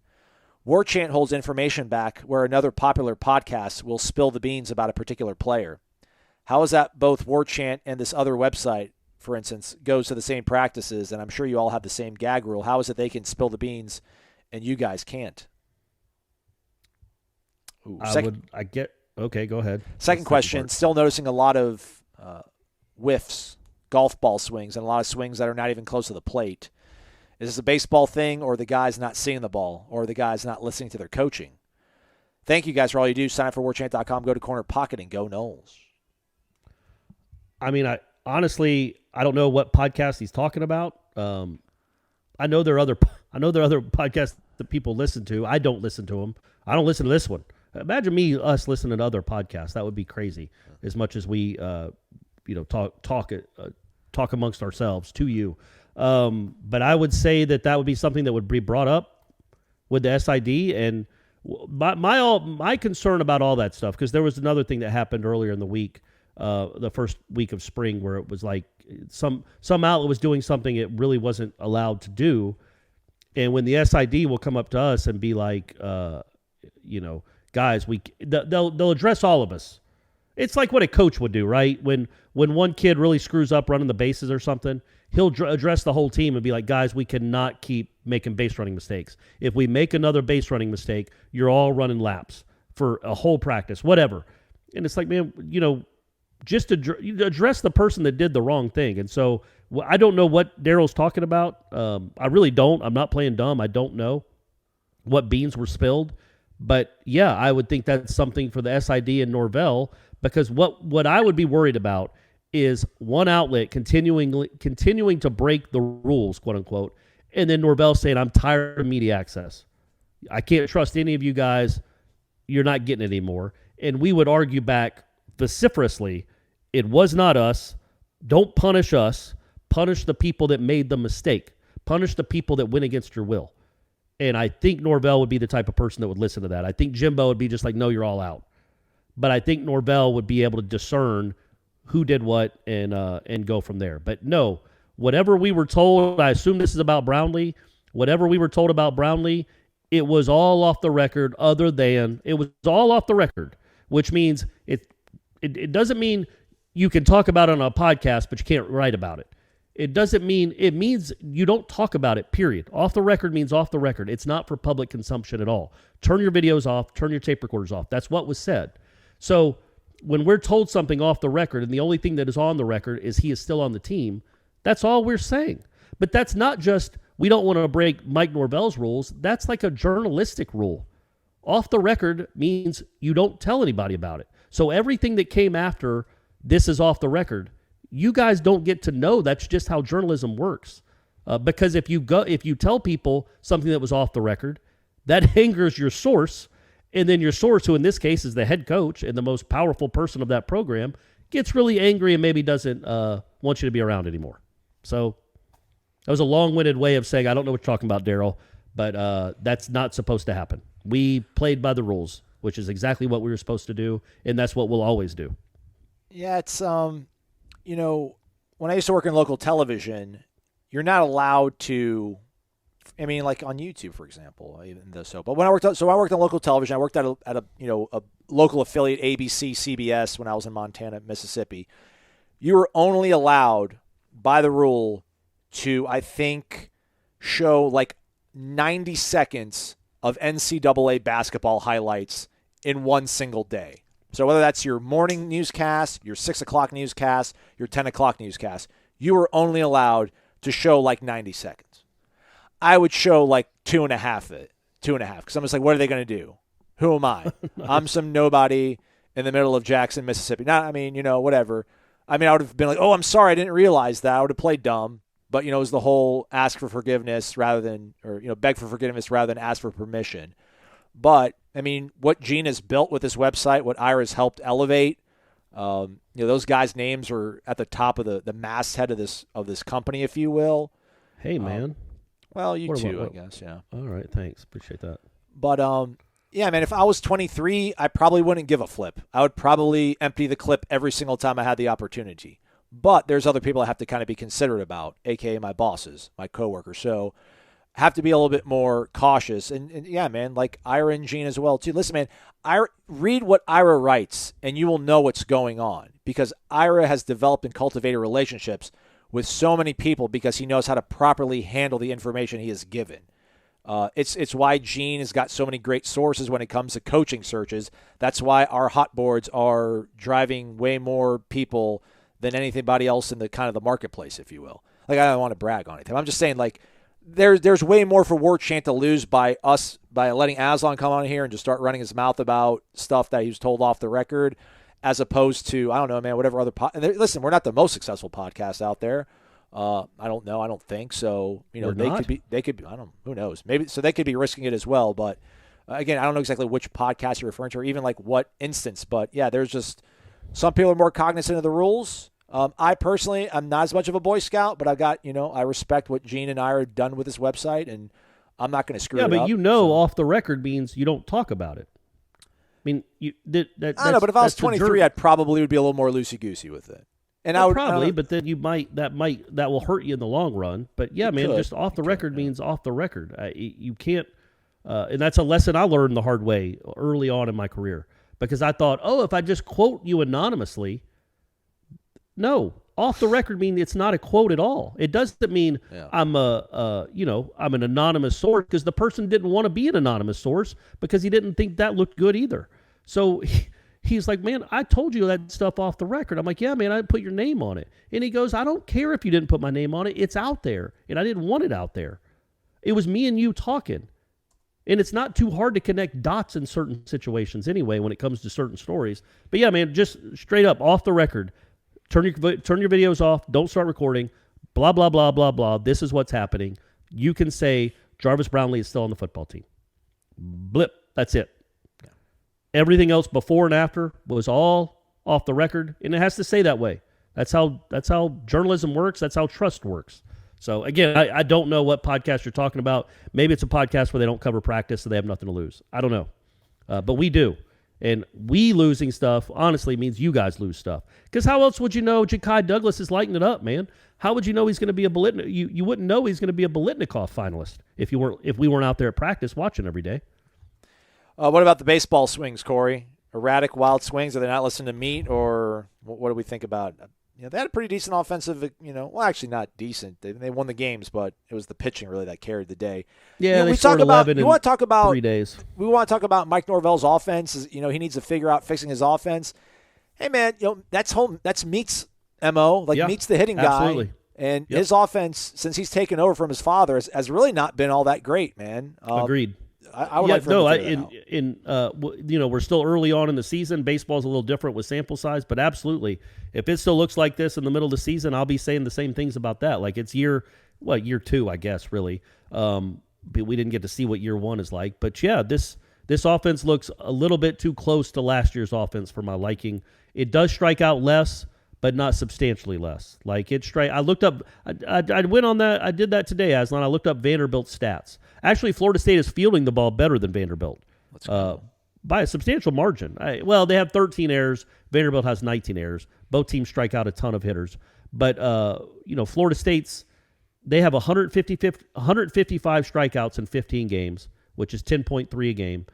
Warchant holds information back where another popular podcast will spill the beans about a particular player. How is that both Warchant and this other website, for instance, goes to the same practices, and I'm sure you all have the same gag rule? How is it they can spill the beans and you guys can't? Ooh, okay, go ahead. Second question, still noticing a lot of whiffs, golf ball swings, and a lot of swings that are not even close to the plate. Is this a baseball thing, or the guys not seeing the ball, or the guys not listening to their coaching? Thank you guys for all you do. Sign up for warchant.com, go to Corner Pocket, and go Noles. I mean, I don't know what podcast he's talking about. I know there are other podcasts that people listen to. I don't listen to them. I don't listen to this one. Imagine us listening to other podcasts. That would be crazy. As much as we, talk amongst ourselves to you. But I would say that would be something that would be brought up with the SID. And my concern about all that stuff, because there was another thing that happened earlier in the week, the first week of spring, where it was like some outlet was doing something it really wasn't allowed to do. And when the SID will come up to us and be like, guys, they'll address all of us. It's like what a coach would do, right? When one kid really screws up running the bases or something, he'll address the whole team and be like, guys, we cannot keep making base running mistakes. If we make another base running mistake, you're all running laps for a whole practice, whatever. And it's like, man, just address the person that did the wrong thing. And so I don't know what Daryl's talking about. I really don't. I'm not playing dumb. I don't know what beans were spilled. But, yeah, I would think that's something for the SID and Norvell, because what I would be worried about is one outlet continuing to break the rules, quote unquote, and then Norvell saying, I'm tired of media access. I can't trust any of you guys. You're not getting it anymore. And we would argue back vociferously, it was not us. Don't punish us. Punish the people that made the mistake. Punish the people that went against your will. And I think Norvell would be the type of person that would listen to that. I think Jimbo would be just like, no, you're all out. But I think Norvell would be able to discern who did what and go from there. But no, whatever we were told, I assume this is about Brownlee, whatever we were told about Brownlee, it was all off the record, it was all off the record, which means it doesn't mean you can talk about it on a podcast, but you can't write about it. It means you don't talk about it, period. Off the record means off the record. It's not for public consumption at all. Turn your videos off, turn your tape recorders off. That's what was said. So when we're told something off the record and the only thing that is on the record is he is still on the team, that's all we're saying. But that's not just, we don't want to break Mike Norvell's rules. That's like a journalistic rule. Off the record means you don't tell anybody about it. So everything that came after this is off the record, you guys don't get to know. That's just how journalism works. Because if you tell people something that was off the record, that angers your source, and then your source, who in this case is the head coach and the most powerful person of that program, gets really angry and maybe doesn't want you to be around anymore. So that was a long-winded way of saying I don't know what you're talking about, Daryl, but that's not supposed to happen. We played by the rules, which is exactly what we were supposed to do, and that's what we'll always do. Yeah, it's when I used to work in local television, you're not allowed to, like on YouTube, for example, even though so. But when I worked on local television, I worked at a local affiliate, ABC, CBS, when I was in Montana, Mississippi. You were only allowed by the rule to, I think, show like 90 seconds of NCAA basketball highlights in one single day. So whether that's your morning newscast, your 6 o'clock newscast, your 10 o'clock newscast, you were only allowed to show like 90 seconds. I would show like 2.5 of it, because I'm just like, what are they going to do? Who am I? I'm some nobody in the middle of Jackson, Mississippi. Whatever. I would have been like, oh, I'm sorry, I didn't realize that. I would have played dumb. But, it was the whole ask for forgiveness beg for forgiveness rather than ask for permission. But, I mean, what Gene has built with this website, what Ira's helped elevate, those guys' names are at the top of the masthead of this company, if you will. Hey, man. Well, you too, I guess, yeah. All right, thanks. Appreciate that. But, yeah, man, if I was 23, I probably wouldn't give a flip. I would probably empty the clip every single time I had the opportunity. But there's other people I have to kind of be considerate about, a.k.a. my bosses, my coworkers. So I have to be a little bit more cautious. And yeah, man, like Ira and Gene as well, too. Listen, man, read what Ira writes, and you will know what's going on. Because Ira has developed and cultivated relationships with so many people because he knows how to properly handle the information he is given. It's why Gene has got so many great sources when it comes to coaching searches. That's why our hot boards are driving way more people than anybody else in the kind of the marketplace, if you will. Like, I don't want to brag on anything. I'm just saying, like, there's way more for Warchant to lose by letting Aslan come on here and just start running his mouth about stuff that he was told off the record, as opposed to, I don't know, man, whatever other listen, we're not the most successful podcast out there. I don't know. I don't think so. They could be, I don't, who knows? Maybe, so they could be risking it as well. But again, I don't know exactly which podcast you're referring to or even like what instance, but yeah, there's just some people are more cognizant of the rules. I personally, I'm not as much of a Boy Scout, but I've got, I respect what Gene and I have done with this website, and I'm not going to screw it up. Yeah, but off the record means you don't talk about it. I mean, I don't know, but if I was 23, I probably would be a little more loosey-goosey with it. And I would probably, but then that will hurt you in the long run. But yeah, man, just off the record means off the record. You can't, and that's a lesson I learned the hard way early on in my career, because I thought, if I just quote you anonymously. No, off the record means it's not a quote at all. It doesn't mean I'm I'm an anonymous source, because the person didn't want to be an anonymous source because he didn't think that looked good either. So he's like, man, I told you that stuff off the record. I'm like, yeah, man, I didn't put your name on it. And he goes, I don't care if you didn't put my name on it. It's out there, and I didn't want it out there. It was me and you talking. And it's not too hard to connect dots in certain situations anyway when it comes to certain stories. But yeah, man, just straight up off the record. Turn your videos off. Don't start recording. Blah, blah, blah, blah, blah. This is what's happening. You can say Jarvis Brownlee is still on the football team. Blip. That's it. Yeah. Everything else before and after was all off the record, and it has to stay that way. That's how journalism works. That's how trust works. So, again, I don't know what podcast you're talking about. Maybe it's a podcast where they don't cover practice, so they have nothing to lose. I don't know. But we do. And we losing stuff, honestly, means you guys lose stuff. Because how else would you know Ja'Kai Douglas is lighting it up, man? How would you know he's going to be a Bolitnikov? You wouldn't know he's going to be a Bolitnikov finalist if we weren't out there at practice watching every day. What about the baseball swings, Corey? Erratic, wild swings? Are they not listening to meat, or what do we think about? They had a pretty decent offensive, well, actually not decent. They won the games, but it was the pitching really that carried the day. Yeah, they scored 11 in 3 days. We want to talk about Mike Norvell's offense. He needs to figure out fixing his offense. Hey, man, that's Meat's MO. Meat's the hitting guy. Absolutely. And his offense, since he's taken over from his father, has really not been all that great, man. Agreed. I would like for him to figure that out. We're still early on in the season. Baseball's a little different with sample size, but absolutely, if it still looks like this in the middle of the season, I'll be saying the same things about that. Like, it's year 2, I guess, really. But we didn't get to see what year 1 is like. But yeah, this offense looks a little bit too close to last year's offense for my liking. It does strike out less, but not substantially less. I looked up, I went on that, I did that today, Aslan. I looked up Vanderbilt's stats. Actually, Florida State is fielding the ball better than Vanderbilt by a substantial margin. They have 13 errors. Vanderbilt has 19 errors. Both teams strike out a ton of hitters. But, Florida State's, they have 155 strikeouts in 15 games, which is 10.3 a game,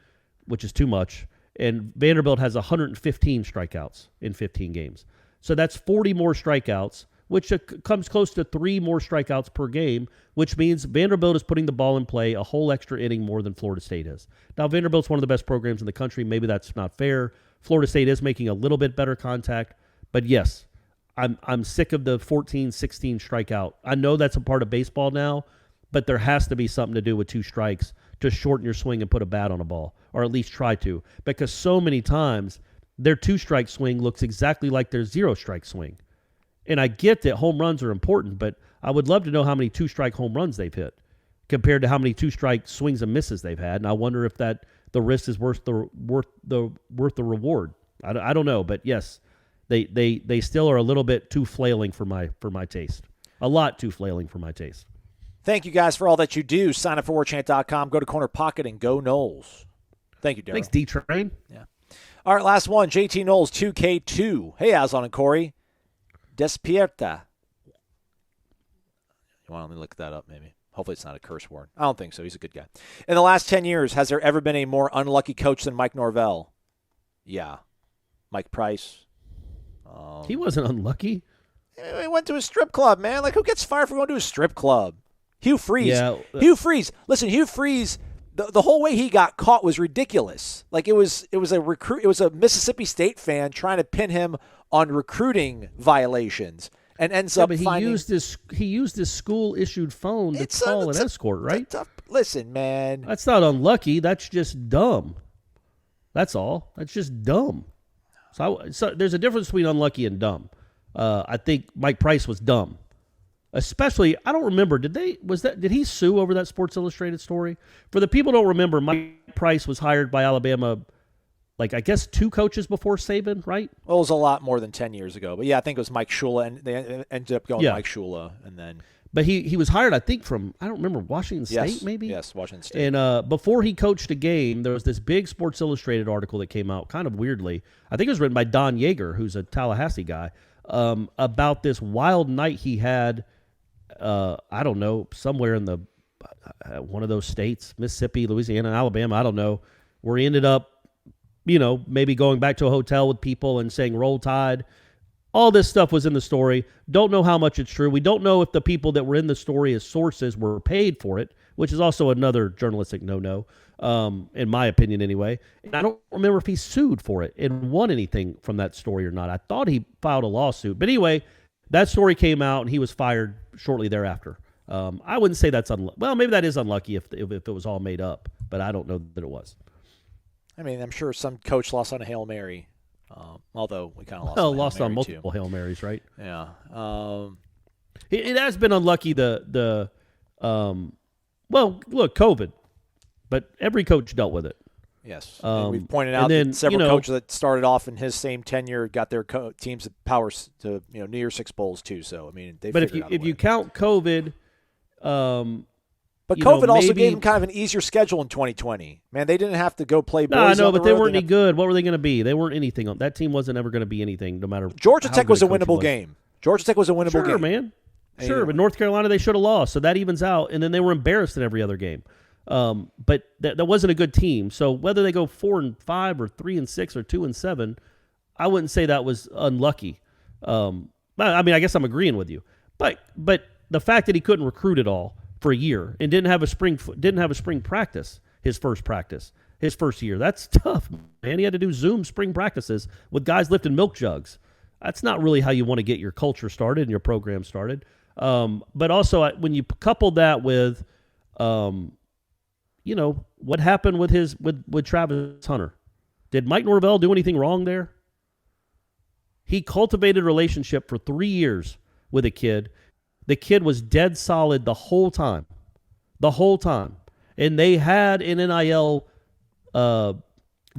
which is too much. And Vanderbilt has 115 strikeouts in 15 games. So that's 40 more strikeouts, which comes close to 3 more strikeouts per game, which means Vanderbilt is putting the ball in play a whole extra inning more than Florida State is. Now, Vanderbilt's one of the best programs in the country. Maybe that's not fair. Florida State is making a little bit better contact. But yes, I'm sick of the 14, 16 strikeout. I know that's a part of baseball now, but there has to be something to do with 2 strikes to shorten your swing and put a bat on a ball, or at least try to. Because so many times their 2-strike swing looks exactly like their 0-strike swing. And I get that home runs are important, but I would love to know how many 2-strike home runs they've hit compared to how many 2-strike swings and misses they've had. And I wonder if that the risk is worth the reward. I don't know, but yes, they still are a little bit too flailing for my taste. A lot too flailing for my taste. Thank you guys for all that you do. Sign up for warchant.com. Go to Corner Pocket and go Noles. Thank you, Darryl. Thanks, D-Train. Yeah. All right, last one. JT Knowles, 2K2. Hey, Aslan and Corey. Despierta. You want me to look that up, maybe? Hopefully it's not a curse word. I don't think so. He's a good guy. In the last 10 years, has there ever been a more unlucky coach than Mike Norvell? Yeah. Mike Price. He wasn't unlucky. He went to a strip club, man. Like, who gets fired for going to a strip club? Hugh Freeze. Yeah. Hugh Freeze. Listen, Hugh Freeze, the whole way he got caught was ridiculous. Like, it was a Mississippi State fan trying to pin him on recruiting violations. And ends up but finding he used his school issued phone to call an escort, right? Listen, man. That's not unlucky. That's just dumb. That's all. That's just dumb. So there's a difference between unlucky and dumb. I think Mike Price was dumb. Especially, I don't remember. Did he sue over that Sports Illustrated story? For the people who don't remember, Mike Price was hired by Alabama, like, I guess 2 coaches before Saban, right? Well, it was a lot more than 10 years ago. But, yeah, I think it was Mike Shula, and they ended up going Mike Shula. And then. But he was hired, I think, from, I don't remember, Washington State, maybe? Yes, Washington State. And before he coached a game, there was this big Sports Illustrated article that came out, kind of weirdly. I think it was written by Don Yeager, who's a Tallahassee guy, about this wild night he had, I don't know, somewhere in the one of those states, Mississippi, Louisiana, Alabama, I don't know, where he ended up, maybe going back to a hotel with people and saying Roll Tide. All this stuff was in the story. Don't know how much it's true. We don't know if the people that were in the story as sources were paid for it, which is also another journalistic no-no, in my opinion anyway. And I don't remember if he sued for it and won anything from that story or not. I thought he filed a lawsuit. But anyway, that story came out and he was fired shortly thereafter. I wouldn't say that's unlucky. Well, maybe that is unlucky if it was all made up, but I don't know that it was. I mean, I'm sure some coach lost on a Hail Mary, although we kind of lost on multiple Hail Marys, right? Yeah. It has been unlucky. Well, look, COVID, but every coach dealt with it. Yes, we've pointed out that several coaches that started off in his same tenure got their teams of powers to New Year's Six bowls too. So I mean, they. But if you count COVID. But COVID also gave them kind of an easier schedule in 2020. Man, they didn't have to go play boys. I know, but they weren't any good. What were they going to be? They weren't anything. That team wasn't ever going to be anything, no matter. Georgia Tech was a winnable game. Georgia Tech was a winnable game. Sure, man. Sure, but North Carolina, they should have lost, so that evens out. And then they were embarrassed in every other game. But that wasn't a good team. So whether they go 4-5 or 3-6 or 2-7, I wouldn't say that was unlucky. I mean, I guess I'm agreeing with you. But the fact that he couldn't recruit at all for a year and didn't have a spring practice, his first year. That's tough, man. He had to do Zoom spring practices with guys lifting milk jugs. That's not really how you want to get your culture started and your program started. But also when you couple that with, what happened with Travis Hunter? Did Mike Norvell do anything wrong there? He cultivated a relationship for 3 years with a kid. The kid was dead solid the whole time. And they had an NIL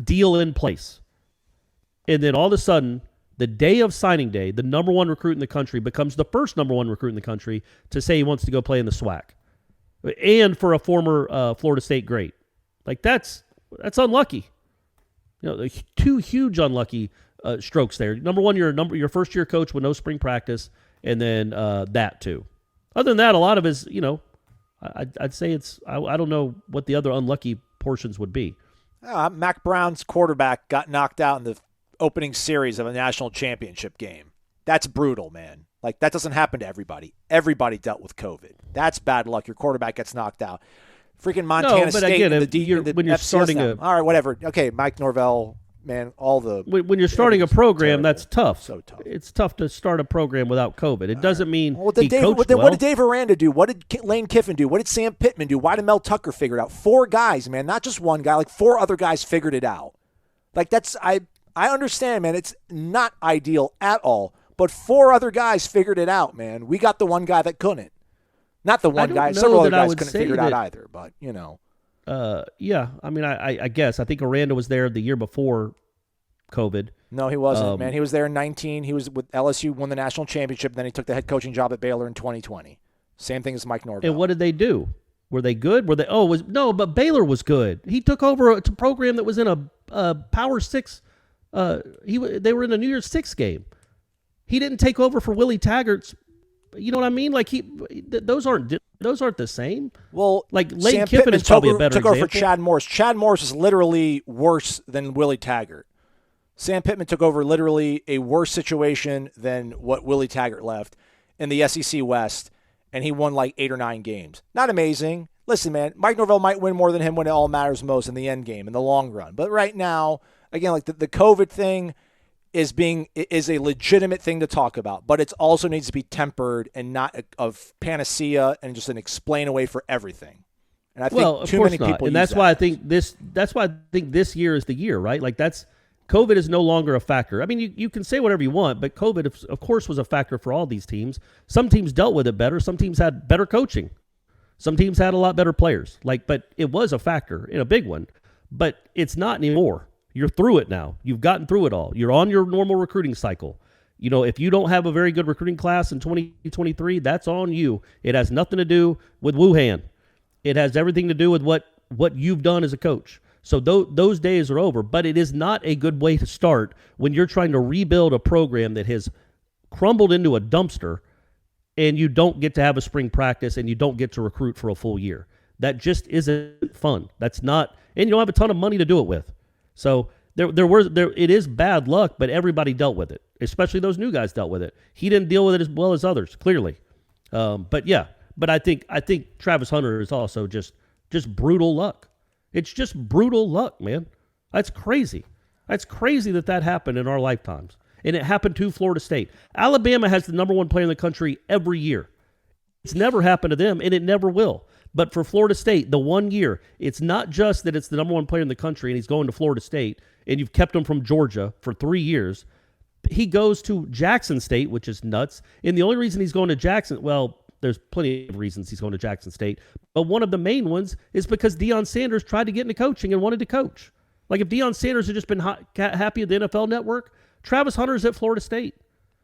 deal in place. And then all of a sudden, the day of signing day, the number one recruit in the country becomes the first number one recruit in the country to say he wants to go play in the SWAC. And for a former Florida State great. Like, that's unlucky. Two huge unlucky strokes there. Number one, your first year coach with no spring practice, and then that too. Other than that, a lot of his, I'd say I don't know what the other unlucky portions would be. Mac Brown's quarterback got knocked out in the opening series of a national championship game. That's brutal, man. Like, that doesn't happen to everybody. Everybody dealt with COVID. That's bad luck. Your quarterback gets knocked out. Freaking Montana State again, when you're starting all right, whatever. Okay, Mike Norvell. Man, when you're starting a program, that's tough. So tough. It's tough to start a program without COVID. It doesn't mean what did Dave Aranda do? What did Lane Kiffin do? What did Sam Pittman do? Why did Mel Tucker figure it out? 4 guys, man, not just one guy. Like 4 other guys figured it out. Like I understand, man. It's not ideal at all. but 4 other guys figured it out, man. We got the one guy that couldn't. Not the one guy. Several other guys couldn't figure it out either, but, Yeah, I mean, I guess. I think Aranda was there the year before COVID. No, he wasn't, man. He was there in 19. He was with LSU, won the national championship, and then he took the head coaching job at Baylor in 2020. Same thing as Mike Norvell. And what did they do? Were they good? But Baylor was good. He took over a program that was in a Power 6. They were in a New Year's 6 game. He didn't take over for Willie Taggart's. You know what I mean? Like those aren't the same. Well, like Lane Sam Kiffin Pittman is probably a better took example. over for Chad Morris. Chad Morris is literally worse than Willie Taggart. Sam Pittman took over literally a worse situation than what Willie Taggart left in the SEC West, and he won like 8 or 9 games. Not amazing. Listen, man, Mike Norvell might win more than him when it all matters most in the end game, in the long run. But right now, again, like the COVID thing is a legitimate thing to talk about, but it also needs to be tempered and not a panacea and just an explain away for everything. And I think too many people and that's why I think this year is the year, right? Like COVID is no longer a factor. I mean, you can say whatever you want, but COVID, of course, was a factor for all these teams. Some teams dealt with it better. Some teams had better coaching. Some teams had a lot better players. But it was a factor in a big one. But it's not anymore. You're through it now. You've gotten through it all. You're on your normal recruiting cycle. If you don't have a very good recruiting class in 2023, that's on you. It has nothing to do with Wuhan. It has everything to do with what you've done as a coach. So those days are over, but it is not a good way to start when you're trying to rebuild a program that has crumbled into a dumpster and you don't get to have a spring practice and you don't get to recruit for a full year. That just isn't fun. That's not, and you don't have a ton of money to do it with. So it is bad luck, but everybody dealt with it, especially those new guys dealt with it. He didn't deal with it as well as others, clearly. But I think Travis Hunter is also just brutal luck. It's just brutal luck, man. That's crazy. That's crazy that happened in our lifetimes. And it happened to Florida State. Alabama has the number 1 player in the country every year. It's never happened to them, and it never will. But for Florida State, the 1 year, it's not just that it's the number 1 player in the country and he's going to Florida State, and you've kept him from Georgia for 3 years. He goes to Jackson State, which is nuts. And the only reason he's going to Jackson, well, there's plenty of reasons he's going to Jackson State, but one of the main ones is because Deion Sanders tried to get into coaching and wanted to coach. Like if Deion Sanders had just been happy at the NFL Network, Travis Hunter's at Florida State.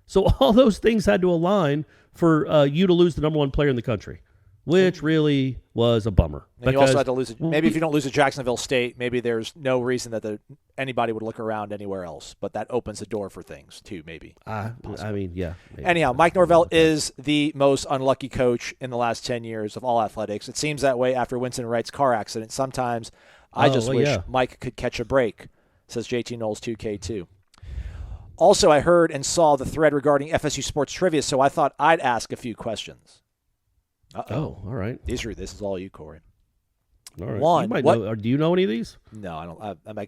So all those things had to align for you to lose the number 1 player in the country, which really was a bummer. And you also had to lose it. Maybe if you don't lose at Jacksonville State, maybe there's no reason that anybody would look around anywhere else. But that opens the door for things too, maybe. I mean, yeah. Maybe. Anyhow, Mike Norvell is the most unlucky coach in the last 10 years of all athletics. It seems that way after Winston Wright's car accident. Sometimes I wish Mike could catch a break, says JT Knowles 2K2. Also, I heard and saw the thread regarding FSU sports trivia, so I thought I'd ask a few questions. Oh, all right. This is all you, Corey. All right. One, you might know, do you know any of these? No, I don't.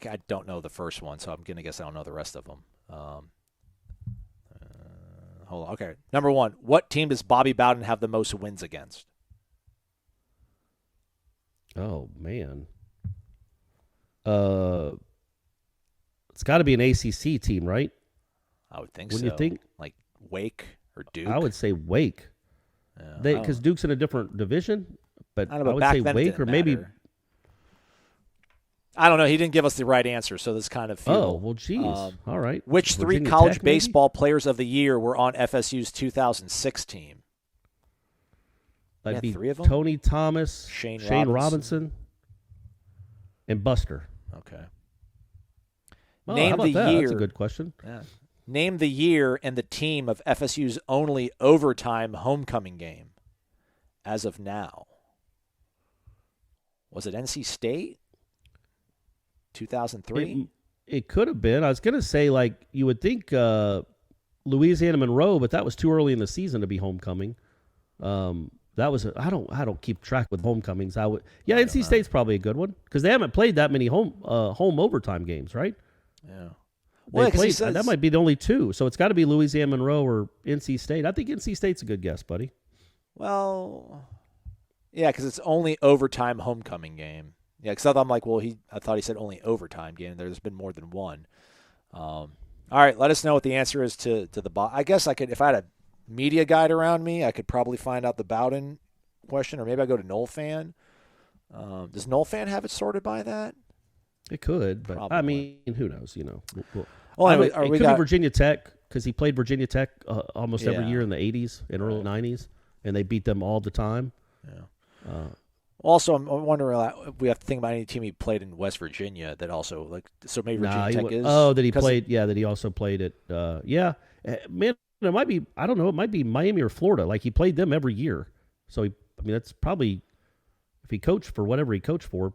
I don't know the first one, so I'm gonna guess I don't know the rest of them. Hold on. Okay, number 1. What team does Bobby Bowden have the most wins against? Oh man. It's got to be an ACC team, right? I would think Wouldn't so. you think? Like Wake or Duke? I would say Wake. Because Duke's in a different division, but I would say Wake or maybe. I don't know. He didn't give us the right answer, so this kind of. Oh well, geez. All right. Which Virginia 3 college Tech, baseball players of the year were on FSU's 2006 team? That'd be 3 of them? Tony Thomas, Shane Robinson, and Buster. Okay. Oh, Name how about the that? year. That's a good question. Yeah. Name the year and the team of FSU's only overtime homecoming game as of now. Was it NC State? 2003? It could have been. I was going to say, like, you would think Louisiana Monroe, but that was too early in the season to be homecoming. That was I don't keep track with homecomings. NC State's probably a good one because they haven't played that many home overtime games, right? Yeah. Well, that might be the only 2, so it's got to be Louisiana Monroe or NC State. I think NC State's a good guess, buddy. Well, yeah, because it's only overtime homecoming game. Yeah, because I'm like, I thought he said only overtime game. There's been more than one. All right, let us know what the answer is to the I guess I could, if I had a media guide around me, I could probably find out the Bowden question, or maybe I go to Nole Fan. Does Nole Fan have it sorted by that? It could, but Probably. I mean, who knows? Anyway, it could be Virginia Tech because he played Virginia Tech almost every year in the 80s and early 90s, and they beat them all the time. Yeah. Also, I'm wondering if we have to think about any team he played in West Virginia that also so maybe Virginia Tech is. Oh, that he played. That he also played at. Man, it might be. I don't know. It might be Miami or Florida. Like he played them every year. So that's probably if he coached for whatever he coached for,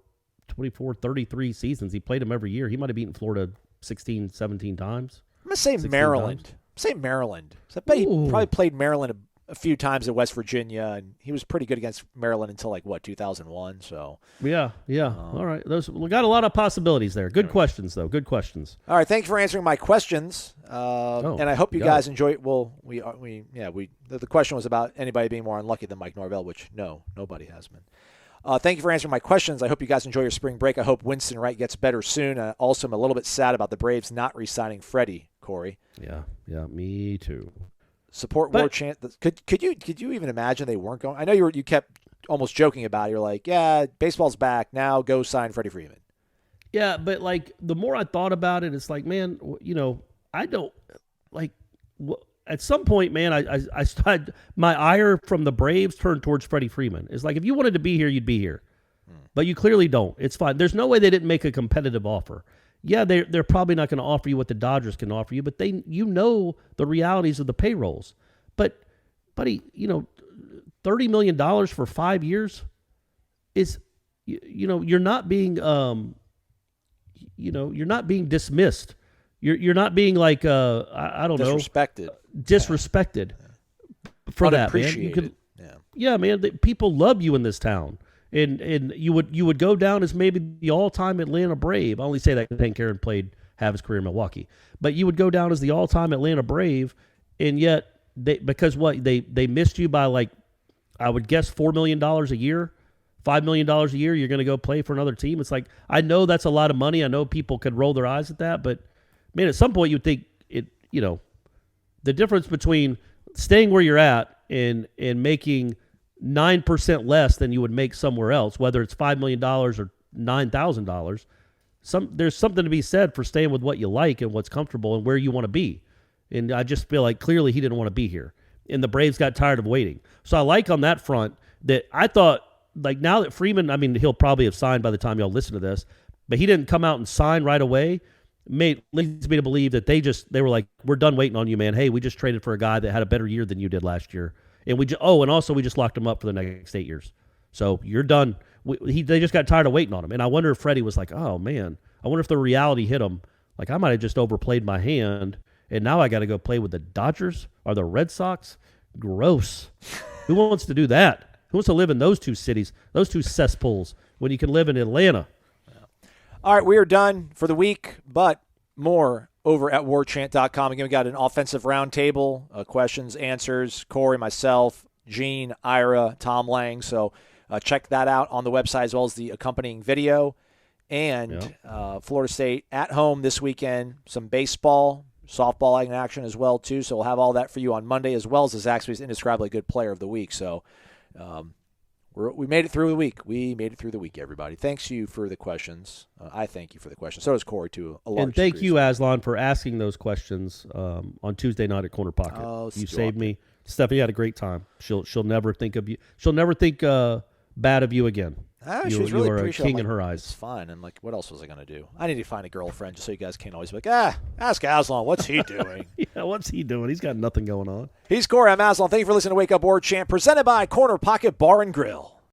24, 33 seasons. He played them every year. He might have beaten Florida 16, 17 times. I'm gonna say Maryland. Say Maryland. So I bet he probably played Maryland a few times at West Virginia, and he was pretty good against Maryland until 2001. So yeah. All right, we got a lot of possibilities there. Good questions, though. Good questions. All right, thanks for answering my questions, and I hope you guys enjoy it. Well, the question was about anybody being more unlucky than Mike Norvell, which nobody has been. Thank you for answering my questions. I hope you guys enjoy your spring break. I hope Winston Wright gets better soon. Also, I'm a little bit sad about the Braves not re-signing Freddie, Corey. Yeah, me too. Support Warchant. Could you even imagine they weren't going? I know you kept almost joking about it. You're like, yeah, baseball's back now. Go sign Freddie Freeman. Yeah, but the more I thought about it, it's like, man, I don't at some point, man, I started, my ire from the Braves turned towards Freddie Freeman. It's like if you wanted to be here, you'd be here, but you clearly don't. It's fine. There's no way they didn't make a competitive offer. Yeah, they're probably not going to offer you what the Dodgers can offer you, but the realities of the payrolls. But, buddy, $30 million for 5 years is, you're not being, you're not being dismissed. You're not being like, I don't know, disrespected for that, man. Man, people love you in this town. And you would go down as maybe the all-time Atlanta Brave. I only say that because Hank Aaron have his career in Milwaukee. But you would go down as the all-time Atlanta Brave, and yet they missed you by I would guess $4 million a year, $5 million a year. You're going to go play for another team. It's like, I know that's a lot of money. I know people could roll their eyes at that, but man, at some point you'd think the difference between staying where you're at and making 9% less than you would make somewhere else, whether it's $5 million or $9,000. There's something to be said for staying with what you like and what's comfortable and where you want to be. And I just feel like clearly he didn't want to be here. And the Braves got tired of waiting. So I like on that front that I thought, now that Freeman, I mean, he'll probably have signed by the time y'all listen to this, but he didn't come out and sign right away. Leads me to believe that they were like, we're done waiting on you, man. Hey, we just traded for a guy that had a better year than you did last year. And and also we just locked him up for the next 8 years. So you're done. They just got tired of waiting on him. And I wonder if Freddie was like, oh man, I wonder if the reality hit him. Like, I might have just overplayed my hand, and now I got to go play with the Dodgers or the Red Sox. Gross. Who wants to do that? Who wants to live in those two cities, those two cesspools, when you can live in Atlanta? All right, we are done for the week, but more over at warchant.com. Again, we got an offensive roundtable, questions, answers, Corey, myself, Gene, Ira, Tom Lang. So check that out on the website as well as the accompanying video. And Florida State at home this weekend, some baseball, softball in action as well, too. So we'll have all that for you on Monday, as well as the Zaxby's Indescribably Good Player of the Week. So we made it through the week. We made it through the week, everybody. Thanks you for the questions. I thank you for the questions. So does Corey, too. And thank you, Aslan, for asking those questions on Tuesday night at Corner Pocket. Oh, you saved me. Stephanie had a great time. She'll never think of you. She'll never think bad of you again. She was really you are a appreciative. king in her eyes. It's fine. And what else was I going to do? I need to find a girlfriend just so you guys can't always be like, ask Aslan, what's he doing? Yeah, what's he doing? He's got nothing going on. He's Corey. I'm Aslan. Thank you for listening to Wake Up Warchant, presented by Corner Pocket Bar and Grill.